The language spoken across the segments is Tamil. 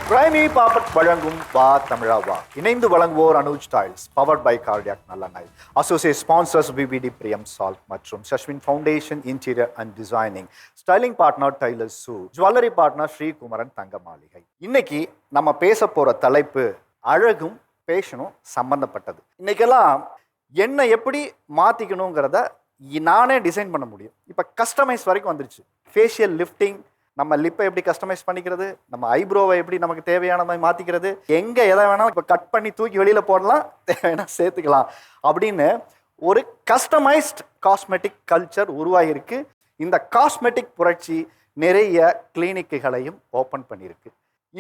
பிரைமி பாப்பட் வழங்கும் வா தமிழா வா. இணைந்து வழங்குவோர் Anuj tiles, powered by cardiac நல்லெண்ணெய். அசோசியேட் ஸ்பான்சர்ஸ் பிபிடி பிரியம் சால்ட் மற்றும் Sashwin foundation interior and designing. Styling partner tailor சூ. Jewellery partner Srikumaran Thanga Maaligai. இன்னைக்கு நம்ம பேச போற தலைப்பு அழகும் பேஷனும் சம்பந்தப்பட்டது. இன்னைக்கெல்லாம் என்ன எப்படி மாத்திக்கணுங்கிறத நானே டிசைன் பண்ண முடியும். இப்போ கஸ்டமைஸ் வரைக்கும் வந்துருச்சு. ஃபேஷியல் லிஃப்டிங், நம்ம லிப்பை எப்படி கஸ்டமைஸ் பண்ணிக்கிறது, நம்ம ஐப்ரோவை எப்படி நமக்கு தேவையான மாதிரி மாற்றிக்கிறது, எங்கே எதை வேணாலும் இப்போ கட் பண்ணி தூக்கி வெளியில் போடலாம், தேவையான சேர்த்துக்கலாம் அப்படின்னு ஒரு கஸ்டமைஸ்ட் காஸ்மெட்டிக் கல்ச்சர் உருவாகிருக்கு. இந்த காஸ்மெட்டிக் புரட்சி நிறைய கிளினிக்குகளையும் ஓப்பன் பண்ணியிருக்கு.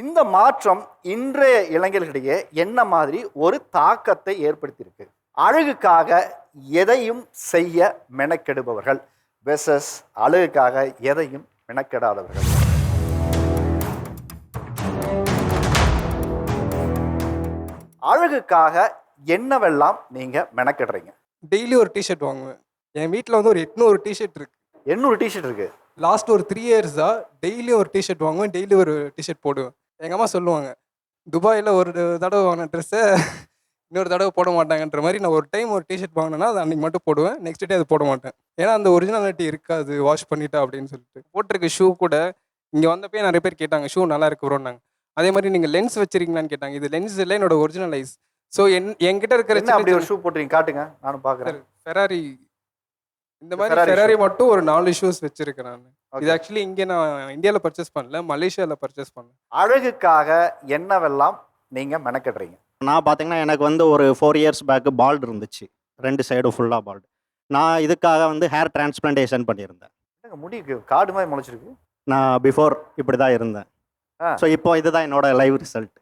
இந்த மாற்றம் இன்றைய இளைஞர்களிடையே என்ன மாதிரி ஒரு தாக்கத்தை ஏற்படுத்தியிருக்கு? அழகுக்காக எதையும் செய்ய மெனக்கெடுபவர்கள் வெர்சஸ் அழகுக்காக எதையும் மெனக்கெடாதவர்கள். அழகுக்காக என்னவெல்லாம் நீங்க மெனக்கெடுறீங்க? டெய்லி ஒரு டிஷர்ட் வாங்குவேன். என் வீட்டில் வந்து ஒரு 800 டிஷர்ட் இருக்கு. 800 டிஷர்ட் இருக்கு. லாஸ்ட் ஒரு 3 இயர்ஸாக டெய்லி ஒரு டிஷர்ட் வாங்குவேன், டெய்லி ஒரு டிஷர்ட் போடுவேன். எங்கள் அம்மா சொல்லுவாங்க, துபாயில் ஒரு தடவை வாங்கின ட்ரெஸ்ஸை இன்னொரு தடவை போட மாட்டாங்கன்ற மாதிரி. நான் ஒரு டைம் ஒரு டிஷர்ட் வாங்கினேன்னா அது அன்றைக்கி மட்டும் போடுவேன், நெக்ஸ்ட் டே அது போட மாட்டேன். ஏன்னா அந்த ஒரிஜினாலிட்டி இருக்காது, வாஷ் பண்ணிட்டா அப்படின்னு சொல்லிட்டு. போட்டிருக்க ஷூ கூட இங்கே வந்தப்பே நிறைய பேர் கேட்டாங்க, ஷூ நல்லா இருக்கு ப்ரோன்னாங்க. அதே மாதிரி நீங்கள் லென்ஸ் வச்சிருக்கீங்களான்னு கேட்டாங்க. இது லென்ஸ் இல்லை, என்னோட ஒரிஜினல் ஐஸ். ஸோ என்கிட்ட இருக்கிற அப்படி ஒரு ஷூ போட்டுறீங்க, காட்டுங்க, நானும் பார்க்குறேன். ஃபெராரி, இந்த மாதிரி ஃபெராரி மட்டும் ஒரு 4 ஷூஸ் வச்சிருக்கேன் நான். இது ஆக்சுவலி இங்கே நான் இந்தியாவில் பர்ச்சேஸ் பண்ணல, மலேசியாவில் பர்ச்சேஸ் பண்ணேன். அழகுக்காக என்னவெல்லாம் நீங்கள் மெனக்கெடுறீங்க? நான் பார்த்தீங்கன்னா எனக்கு வந்து ஒரு 4 இயர்ஸ் பேக்கு பால்டு இருந்துச்சு, 2 சைடும் ஃபுல்லாக பால்டு. நான் இதுக்காக வந்து ஹேர் டிரான்ஸ்பிளான்டேஷன் பண்ணியிருந்தேன். முடிக்கு காடு மாதிரி முளைச்சிருக்கு. நான் பிஃபோர் இப்படி தான் இருந்தேன். ஸோ இப்போ இதுதான் என்னோட லைவ் ரிசல்ட்.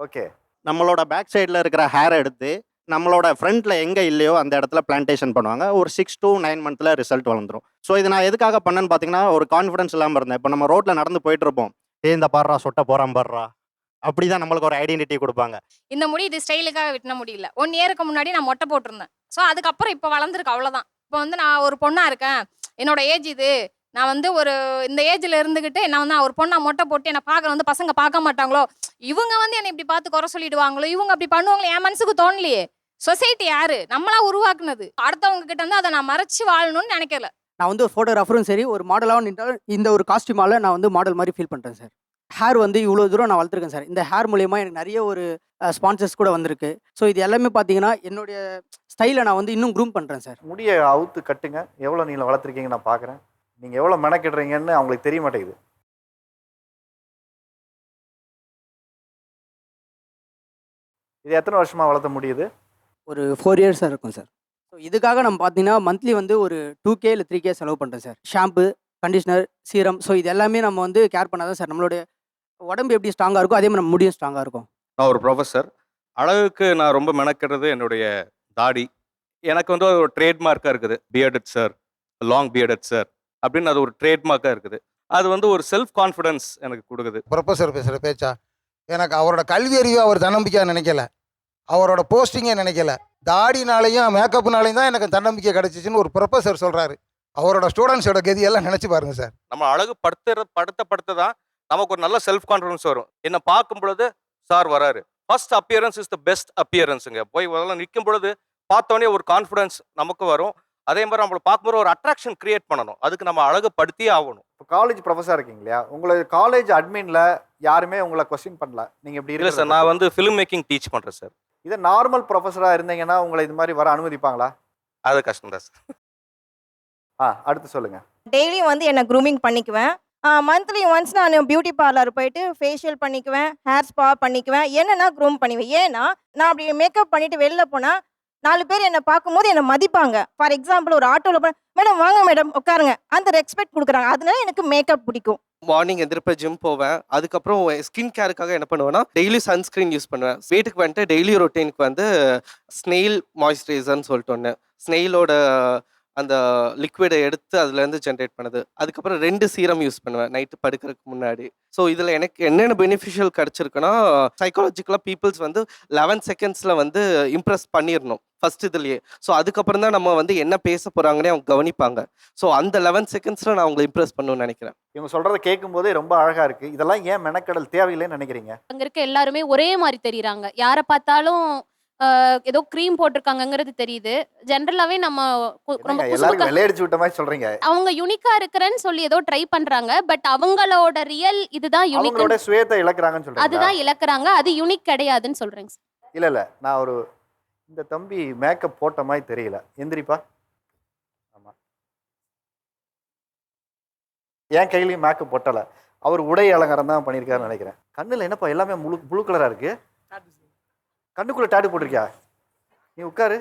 ஓகே, நம்மளோட பேக் சைடில் இருக்கிற ஹேரை எடுத்து நம்மளோட ஃப்ரண்ட்டில் எங்கே இல்லையோ அந்த இடத்துல பிளான்டேஷன் பண்ணுவாங்க. ஒரு 6 to 9 மந்த்தில் ரிசல்ட் வளர்ந்துடும். ஸோ இது நான் எதுக்காக பண்ணேன்னு பார்த்தீங்கன்னா, ஒரு கான்ஃபிடன்ஸ் இல்லாமல் இருந்தேன். இப்போ நம்ம ரோட்டில் நடந்து போயிட்டு இருப்போம், இந்த பாடுறா சொட்ட போகிறான் பாடுறா, அப்படிதான் நம்மளுக்கு ஒரு ஐடென்டிட்டி கொடுப்பாங்க. இந்த முடி இது ஸ்டைலுக்காக வெட்டின முடியல. 1 இயருக்கு முன்னாடி நான் மொட்டை போட்டிருந்தேன். ஸோ அதுக்கப்புறம் இப்போ வளர்ந்துருக்கு, அவ்வளோதான். இப்போ வந்து நான் ஒரு பொண்ணாக இருக்கேன், என்னோட ஏஜ் இது, நான் வந்து ஒரு இந்த ஏஜில் இருந்துக்கிட்டு நான் வந்து ஒரு பொண்ணா மொட்டை போட்டு என்னை பார்க்க வந்து பசங்க பார்க்க மாட்டாங்களோ, இவங்க வந்து என்னை இப்படி பார்த்து குறை சொல்லிடுவாங்களோ, இவங்க அப்படி பண்ணுவாங்களோ, என் மனசுக்கு தோணலையே. சொசைட்டி யாரு? நம்மளா உருவாக்குனது. அடுத்தவங்க கிட்ட வந்து அதை நான் மறைச்சு வாழணும்னு நினைக்கல. நான் வந்து ஃபோட்டோகிராஃபரும் சரி, ஒரு மாடலாகவும் நின்றாலும் இந்த ஒரு காஸ்டியூமால நான் வந்து மாடல் மாதிரி ஃபீல் பண்ணுறேன் சார். ஹேர் வந்து இவ்வளோ தூரம் நான் வளர்த்துருக்கேன் சார். இந்த ஹேர் மூலயமா எனக்கு நிறைய ஒரு ஸ்பான்சர்ஸ் கூட வந்திருக்கு. ஸோ இது எல்லாமே பார்த்தீங்கன்னா என்னுடைய ஸ்டைலை நான் வந்து இன்னும் க்ரூம் பண்ணுறேன் சார். முடியை அவுத்து கட்டுங்க, எவ்வளோ நீங்கள் வளர்த்துருக்கீங்க நான் பார்க்குறேன். நீங்கள் எவ்வளோ மெனக்கிடுறீங்கன்னு அவங்களுக்கு தெரிய மாட்டேங்குது. இது எத்தனை வருஷமாக வளர்த்த முடியுது? ஒரு 4 இயர்ஸாக இருக்கும் சார். ஸோ இதுக்காக நம்ம பார்த்தீங்கன்னா மந்த்லி வந்து ஒரு 2K இல்லை 3K செலவு பண்ணுறேன் sir. Shampoo, conditioner, serum, so இது எல்லாமே நம்ம வந்து கேர் பண்ணாதான் சார் நம்மளுடைய உடம்பு எப்படி ஸ்ட்ராங்காக இருக்கும், அதே மாதிரி நம்ம முடியும் ஸ்ட்ராங்காக இருக்கும். நான் ஒரு ப்ரொஃபஸர். அழகுக்கு நான் ரொம்ப மெனக்கிறது என்னுடைய தாடி. எனக்கு வந்து ஒரு ட்ரேட்மார்க்காக இருக்குது, bearded sir, long bearded sir அப்படின்னு. அது ஒரு ட்ரேட்மார்க்காக இருக்குது. அது வந்து ஒரு செல்ஃப் கான்ஃபிடன்ஸ் எனக்கு கொடுக்குது. ப்ரொஃபஸர் பேசுகிற பேச்சா எனக்கு அவரோட கல்வி அறிவு அவர் தன்னம்பிக்கையாக நினைக்கல, அவரோட போஸ்டிங்கே நினைக்கல, தாடினாலையும் மேக்கப்னாலையும் தான் எனக்கு தன்னம்பிக்கை கிடைச்சிச்சின்னு ஒரு ப்ரொஃபஸர் சொல்கிறாரு. அவரோட ஸ்டூடெண்ட்ஸோட கதியெல்லாம் நினச்சி பாருங்க சார். நம்ம அழகு படுத்த தான் நமக்கு ஒரு நல்ல செல்ஃப் கான்ஃபிடன்ஸ் வரும். என்னை பார்க்கும் பொழுது சார் வராரு, first appearance is the best அப்பியரன்ஸுங்க. போய் முதல்ல நிற்கும் பொழுது பார்த்தோன்னே ஒரு கான்ஃபிடன்ஸ் நமக்கு வரும். அதே மாதிரி நம்மளை பார்க்கும்போது ஒரு அட்ராக்ஷன் கிரியேட் பண்ணணும். அதுக்கு நம்ம அழகுப்படுத்தியே ஆகணும். இப்போ காலேஜ் ப்ரொஃபஸர் இருக்கீங்க இல்லையா, உங்களை காலேஜ் அட்மின்ல யாருமே உங்களை கொஸ்டின் பண்ணல, நீங்கள் இப்படி இல்லை சார், நான் வந்து ஃபிலிம் மேக்கிங் டீச் பண்ணுறேன் சார். இதே நார்மல் ப்ரொஃபஸராக இருந்தீங்கன்னா உங்களை இது மாதிரி வர அனுமதிப்பாங்களா? அது கஷ்டம் தான் சார். அடுத்து சொல்லுங்க. டெய்லியும் வந்து என்னை க்ரூமிங் பண்ணிக்குவேன். மந்த்லி ஒன்ஸ் நான் பியூட்டி பார்லர் போயிட்டு ஃபேஷியல் பண்ணிக்குவேன், ஹேர் ஸ்பா பண்ணிக்குவேன், என்னன்னா க்ரூம் பண்ணிக்குவேன். ஏன்னா நான் அப்படி மேக்கப் பண்ணிட்டு வெளில போனால் 4 பேர் என்னை பார்க்கும்போது என்னை மதிப்பாங்க. ஃபார் எக்ஸாம்பிள் ஒரு ஆட்டோவில் போனால் மேடம் வாங்க மேடம் உட்காருங்க, அந்த ரெஸ்பெக்ட் கொடுக்குறாங்க. அதனால எனக்கு மேக்கப் பிடிக்கும். மார்னிங் எந்திரிப்ப ஜிம் போவேன். அதுக்கப்புறம் ஸ்கின் கேருக்காக என்ன பண்ணுவேன்னா டெய்லி சன்ஸ்க்ரீன் யூஸ் பண்ணுவேன். வீட்டுக்கு வந்துட்டு டெய்லி ரொட்டீனுக்கு வந்து ஸ்னெயில் மாய்ஸ்சரைசர்னு சொல்லிட்டு ஒன்று, ஸ்னெயிலோட அந்த லிக்விடை எடுத்து அதுலேருந்து ஜென்ரேட் பண்ணது. அதுக்கப்புறம் 2 சீரம் யூஸ் பண்ணுவேன் நைட்டு படுக்கிறதுக்கு முன்னாடி. ஸோ இதில் எனக்கு என்னென்ன பெனிஃபிஷியல் கிடச்சிருக்குன்னா, சைக்காலஜிக்கலாக பீப்புள்ஸ் வந்து 11 செகண்ட்ஸில் வந்து இம்ப்ரெஸ் பண்ணிடணும் ஃபர்ஸ்ட் இதுலேயே. ஸோ அதுக்கப்புறம் தான் நம்ம வந்து என்ன பேச போகிறாங்கன்னே அவங்க கவனிப்பாங்க. ஸோ அந்த 11 செகண்ட்ஸில் நான் அவங்களை இம்ப்ரெஸ் பண்ணணும்னு நினைக்கிறேன். இவங்க சொல்றதை கேட்கும்போதே ரொம்ப அழகா இருக்கு. இதெல்லாம் ஏன் மெனக்கடல் தேவையில்லைன்னு நினைக்கிறீங்க? அங்க இருக்க எல்லாருமே ஒரே மாதிரி தெரியுறாங்க. யாரை பார்த்தாலும் ஏதோ க்ரீம் போட்டிருக்காங்கங்கிறது தெரியுது. ஜென்ரலாவே நம்ம ரொம்ப என்னங்க குசுகுசா எல்லாருக்கும் வெள்ளையடிச்சு விட்ட மாதிரி சொல்றீங்க? அவங்க யூனிக்கா இருக்கிறேன்னு சொல்லி ஏதோ ட்ரை பண்றாங்க. பட் அவங்களோட ரியல் இதுதான் யூனிக். அவங்களோட சுயத்தை இழக்கிறாங்கன்னு சொல்றீங்க? அதுதான் இழக்கிறாங்க. அது யூனிக் கிடையாதுன்னு சொல்றேங்க சார். இல்ல நான் ஒரு இந்த தம்பி மேக்கப் போட்ட மாதிரி தெரியல. எந்திரிப்பா. ஆமா, என் கையிலயும் மேக்கப் போட்டல. அவர் உடை அலங்காரம் தான் பண்ணியிருக்காருன்னு நினைக்கிறேன். கண்ணுல என்னப்பா எல்லாமே ப்ளூ கலரா இருக்கு? கண்ணுக்குள்ள டாட்டு போட்டிருக்கியா? நீ உட்காரு.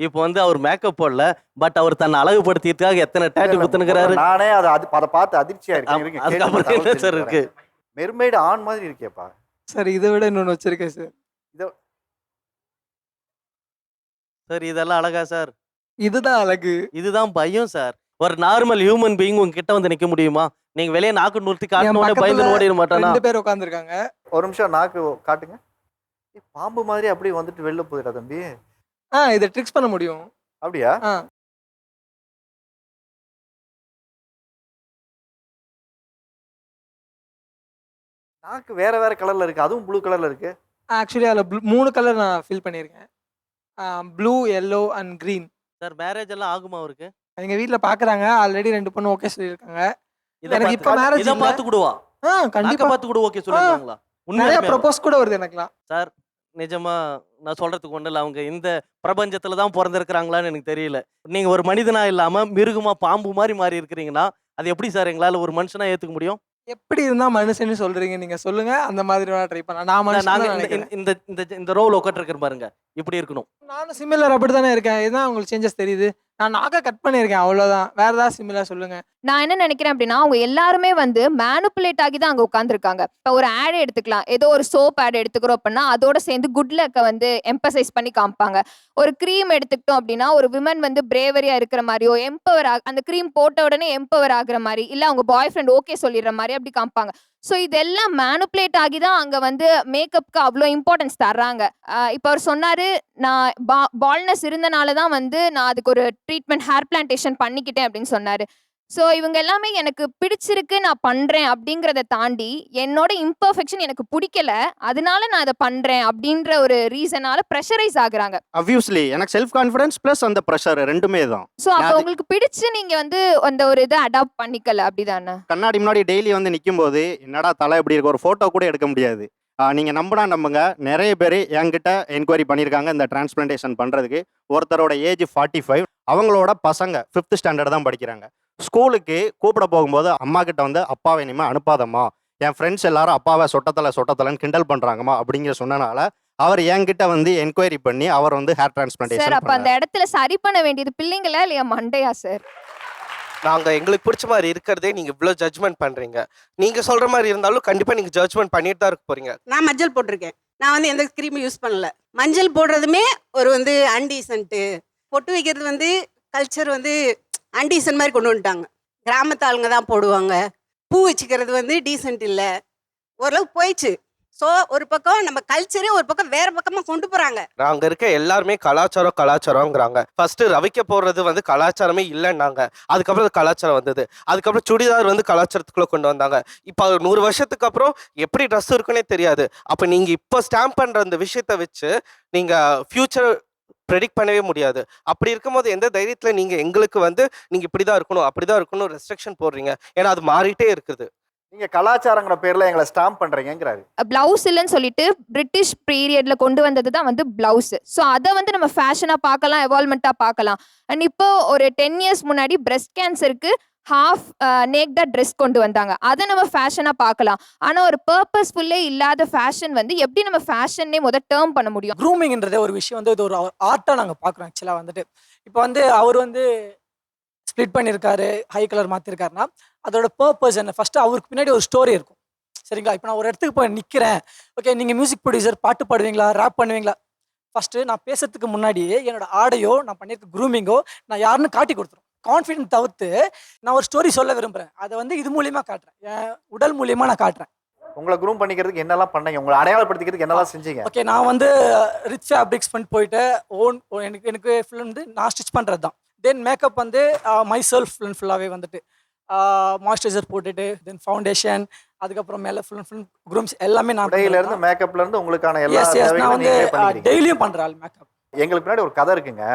இப்போ வந்து அவர் மேக்கப் போடல, பட் அவர் தன்னை அழகுபடுத்தியதுக்காக எத்தனை டேட்டு குத்துனுக்கிறாரு. நானே அதை பார்த்து அதிர்ச்சியா இருக்கேன். அதுக்கப்புறம் என்ன சார் இருக்கு? மெர்மெய்டு ஆண் மாதிரி இருக்கேப்பா. சார் இதை விட இன்னொன்று வச்சிருக்கேன் சார். சார் இதெல்லாம் அழகா சார்? இதுதான் அழகு. இதுதான் பயம் சார். ஒரு நார்மல் ஹியூமன் பீயிங் உங்ககிட்ட வந்து நிக்க முடியுமா? நீங்க வெளியே நாக்கு நூற்றி காட்டணும் பயந்து ஓடிட மாட்டானா? 2 பேர் உட்காந்துருக்காங்க. ஒரு நிமிஷம் நாக்கு காட்டுங்க. பாம்பு மாதிரி அப்படியே வந்துட்டு வெளில போயிடா தம்பி. இதை ட்ரிக்ஸ் பண்ண முடியும். அப்படியா? நாக்கு வேற வேற கலர்ல இருக்கு. அதுவும் ப்ளூ கலர்ல இருக்கு. ஆக்சுவலி அதில் 3 கலர் நான் ஃபில் பண்ணியிருக்கேன். Blue, yellow and green. Sir marriage எல்லாம் ஆகுமா அவருக்கு? எங்கள் வீட்டில் பார்க்குறாங்க. ஆல்ரெடி 2 பொண்ணு ஓகே சொல்லியிருக்காங்க. இதை எனக்கு இப்போ மேரேஜ் இதை பார்த்து கூடுவா? கண்டிப்பாக நாக்க பார்த்து கூட ஓகே சொல்லுவாங்களா? நிறைய உண்மையா ப்ரப்போஸ் கூட வருது எனக்குலாம். சார் நிஜமா நான் சொல்றதுக்கு ஒன்றும் இல்லை. அவங்க இந்த பிரபஞ்சத்துல தான் பிறந்திருக்கிறாங்களான்னு எனக்கு தெரியல. நீங்க ஒரு மனிதனா இல்லாம மிருகமா பாம்பு மாதிரி மாறி இருக்கிறீங்கன்னா அது எப்படி சார் எங்களால ஒரு மனுஷனா ஏத்துக்க முடியும்? எப்படி இருந்தா மனுஷன்னு சொல்றீங்க நீங்க சொல்லுங்க. அந்த மாதிரி வேணா ட்ரை பண்ணலாம். நான் மனுஷன் நாங்க தான் நினைக்கிறேன். இந்த இந்த இந்த ரோல் உட்காந்துருக்கேன் பாருங்க, இப்படி இருக்கணும். நானும் சிமிலர் அப்படி தானே இருக்கேன். இதுதான் உங்களுக்கு சேஞ்சஸ் தெரியுது. நான் நாக்க கட் பண்ணியிருக்கேன் அவ்வளோதான். வேற ஏதாவது சிமிலர் சொல்லுங்க. நான் என்ன நினைக்கிறேன் அப்படின்னா, அவங்க எல்லாருமே வந்து மேனுப்புலேட் ஆகி தான் அங்கே உட்காந்துருக்காங்க. இப்போ ஒரு ஆட் எடுத்துக்கலாம். ஏதோ ஒரு சோப் ஆட் எடுத்துக்கிறோம் அப்படின்னா அதோட சேர்ந்து குட் லக்கை வந்து எம்பசைஸ் பண்ணி காமிப்பாங்க. ஒரு க்ரீம் எடுத்துக்கிட்டோம் அப்படின்னா ஒரு விமன் வந்து பிரேவரியா இருக்கிற மாதிரியோ, எம்பவர் அந்த க்ரீம் போட்ட உடனே எம்பவர் ஆகுற மாதிரி, இல்லை அவங்க பாய் ஃப்ரெண்ட் ஓகே சொல்லிடுற மாதிரி அப்படி காமிப்பாங்க. ஸோ இதெல்லாம் மேனுப்புலேட் ஆகி தான் அங்கே வந்து மேக்கப்புக்கு அவ்வளோ இம்பார்ட்டன்ஸ் தர்றாங்க. இப்போ அவர் சொன்னார், நான் பால்னஸ் இருந்தனால தான் வந்து நான் அதுக்கு ஒரு ட்ரீட்மெண்ட் ஹேர் பிளான்டேஷன் பண்ணிக்கிட்டேன் அப்படின்னு சொன்னார். ஸோ இவங்க எல்லாமே எனக்கு பிடிச்சிருக்கு, நான் பண்ணுறேன் அப்படிங்கிறத தாண்டி என்னோட இம்பர்ஃபெக்ஷன் எனக்கு பிடிக்கல, அதனால நான் இதை பண்ணுறேன் அப்படின்ற ஒரு ரீசனால ப்ரெஷரைஸ் ஆகுறாங்க. அப்வியஸ்லி எனக்கு செல்ஃப் கான்ஃபிடன்ஸ் ப்ளஸ் அந்த ப்ரெஷர் ரெண்டுமே தான். ஸோ அப்போ உங்களுக்கு பிடிச்சு நீங்கள் வந்து அந்த ஒரு இதை அடாப்ட் பண்ணிக்கல அப்படிதானே? கண்ணாடி முன்னாடி டெய்லி வந்து நிற்கும்போது என்னடா தலை எப்படி இருக்கு, ஒரு ஃபோட்டோ கூட எடுக்க முடியாது. நீங்கள் நம்புங்க, நிறைய பேர் என்கிட்ட என்கொயரி பண்ணியிருக்காங்க இந்த டிரான்ஸ்பிளான்டேஷன் பண்ணுறதுக்கு. ஒருத்தரோட ஏஜ் 45, அவங்களோட பசங்க 5th ஸ்டாண்டர்ட் தான் படிக்கிறாங்க. ஸ்கூலுக்கு கூப்பிட போகும்போது அம்மா கிட்ட வந்து அப்பாவை இனிமேல் அனுப்பாதம்மா, என் ஃப்ரெண்ட்ஸ் எல்லாரும் அப்பாவை சொட்டத்தலைன்னு கிண்டல் பண்ணுறாங்கம்மா அப்படிங்கிற சொன்னனால அவர் என்கிட்ட வந்து என்கொயரி பண்ணி அவர் வந்து ஹேர் சார் டிரான்ஸ்பிளான்டேஷன். அப்போ அந்த இடத்துல சரி பண்ண வேண்டியது பிள்ளைங்களா இல்லையா மண்டையா சார்? நாங்கள் எங்களுக்கு பிடிச்ச மாதிரி இருக்கிறதே நீங்கள் இவ்வளோ ஜட்ஜ்மெண்ட் பண்ணுறீங்க. நீங்கள் சொல்கிற மாதிரி இருந்தாலும் கண்டிப்பாக நீங்கள் ஜட்ஜ்மெண்ட் பண்ணிட்டு தான் இருக்க போகிறீங்க. நான் மஞ்சள் போட்டிருக்கேன். நான் வந்து எந்த க்ரீமும் யூஸ் பண்ணல. மஞ்சள் போடுறதுமே ஒரு வந்து அன்டீசன்ட்டு. பொட்டு வைக்கிறது வந்து கல்ச்சர் வந்து அன்டீசன்ட் மாதிரி கொண்டு வந்துட்டாங்க. கிராமத்து ஆளுங்க தான் போடுவாங்க. பூ வச்சுக்கிறது வந்து டீசென்ட் இல்லை. ஓரளவு போயிடுச்சு. ஸோ ஒரு பக்கம் நம்ம கல்ச்சரே ஒரு பக்கம் வேற பக்கமாக கொண்டு போகிறாங்க. நாங்கள் இருக்க எல்லாருமே கலாச்சாரங்கிறாங்க. ஃபர்ஸ்ட் ரவிக்க போடுறது வந்து கலாச்சாரமே இல்லைன்னாங்க. அதுக்கப்புறம் அது கலாச்சாரம் வந்தது. அதுக்கப்புறம் சுடிதார் வந்து கலாச்சாரத்துக்குள்ளே கொண்டு வந்தாங்க. இப்போ 100 வருஷத்துக்கு அப்புறம் எப்படி ட்ரெஸ் இருக்குன்னே தெரியாது. அப்போ நீங்கள் இப்போ ஸ்டாம்ப் பண்ணுற அந்த விஷயத்தை வச்சு நீங்கள் ஃப்யூச்சர் ப்ரெடிக்ட் பண்ணவே முடியாது. அப்படி இருக்கும்போது எந்த தைரியத்தில் நீங்கள் எங்களுக்கு வந்து நீங்கள் இப்படி தான் இருக்கணும் அப்படி தான் இருக்கணும் ரெஸ்ட்ரிக்ஷன் போடுறீங்க? ஏன்னா அது மாறிட்டே இருக்குது. நீங்க கலாச்சாரங்கிற பேர்ல எங்களை ஸ்டாம்ப் பண்றீங்கிறாரு. பிளவுஸ் இல்லைன்னு சொல்லிட்டு பிரிட்டிஷ் பீரியட்ல கொண்டு வந்தது தான் வந்து பிளவுஸ். ஸோ அதை வந்து நம்ம ஃபேஷனாக பார்க்கலாம், எவால்மெண்ட்டாக பார்க்கலாம். அண்ட் இப்போ ஒரு 10 இயர்ஸ் முன்னாடி பிரெஸ்ட் கேன்சருக்கு ஹாஃப் நேக்டா ட்ரெஸ் கொண்டு வந்தாங்க. அதை நம்ம ஃபேஷனாக பார்க்கலாம். ஆனால் ஒரு பர்பஸ்ஃபுல்லே இல்லாத ஃபேஷன் வந்து எப்படி நம்ம ஃபேஷன்னே டேர்ம் பண்ண முடியும்? க்ரூமிங்ன்றது ஒரு விஷயம் வந்து இது ஒரு ஆர்ட்டாக நாங்கள் பார்க்குறோம். ஆக்சுவலாக வந்துட்டு இப்போ வந்து அவர் வந்து ஸ்ப்ளிட் பண்ணியிருக்காரு, ஹை கலர் மாற்றிருக்காருன்னா அதோட பர்பஸ் என்ன? ஃபஸ்ட்டு அவருக்கு பின்னாடி ஒரு ஸ்டோரி இருக்கும். சரிங்களா? இப்போ நான் ஒரு இடத்துக்கு போய் நிற்கிறேன், ஓகே நீங்கள் மியூசிக் ப்ரொடியூசர், பாட்டு பாடுவீங்களா, ரேப் பண்ணுவீங்களா? ஃபஸ்ட்டு நான் பேசுறதுக்கு முன்னாடியே என்னோட ஆடையோ நான் பண்ணியிருக்க க்ரூமிங்கோ நான் யாருன்னு காட்டி கொடுத்துரும். கான்ஃபிடென்ட் தவிர்த்து நான் ஒரு ஸ்டோரி சொல்ல விரும்புகிறேன். அதை வந்து இது மூலியமாக காட்டுறேன், என் உடல் மூலியமாக நான் காட்டுறேன். உங்களை க்ரூம் பண்ணிக்கிறதுக்கு என்னெல்லாம் பண்ணீங்க? உங்களை அடையாளப்படுத்திக்கிறதுக்கு என்னெல்லாம் செஞ்சீங்க? ஓகே, நான் வந்து ரிச் ஃபேப்ரிக்ஸ் பண்ணிட்டு போயிட்டு எனக்கு ஃபுல் வந்து நான் ஸ்டிச் பண்ணுறது தான். தென் மேக்கப் வந்து மை செல்ஃப் ஃபுல்லாகவே வந்துட்டு மாய்ஸ்சரைசர் போட்டுட்டு தென் ஃபவுண்டேஷன், அதுக்கப்புறம் மேலே ஃபுல் க்ரூம்ஸ் எல்லாமே நான் உடையில இருந்து மேக்கப்ல இருந்து உங்களுக்கான எல்லா நான் தேவைகளையும் வந்து நீங்களே பண்ணிக்கிறீங்க. டெய்லியும் பண்ணுறேன் மேக்கப். எங்களுக்கு பின்னாடி ஒரு கதை இருக்குங்க.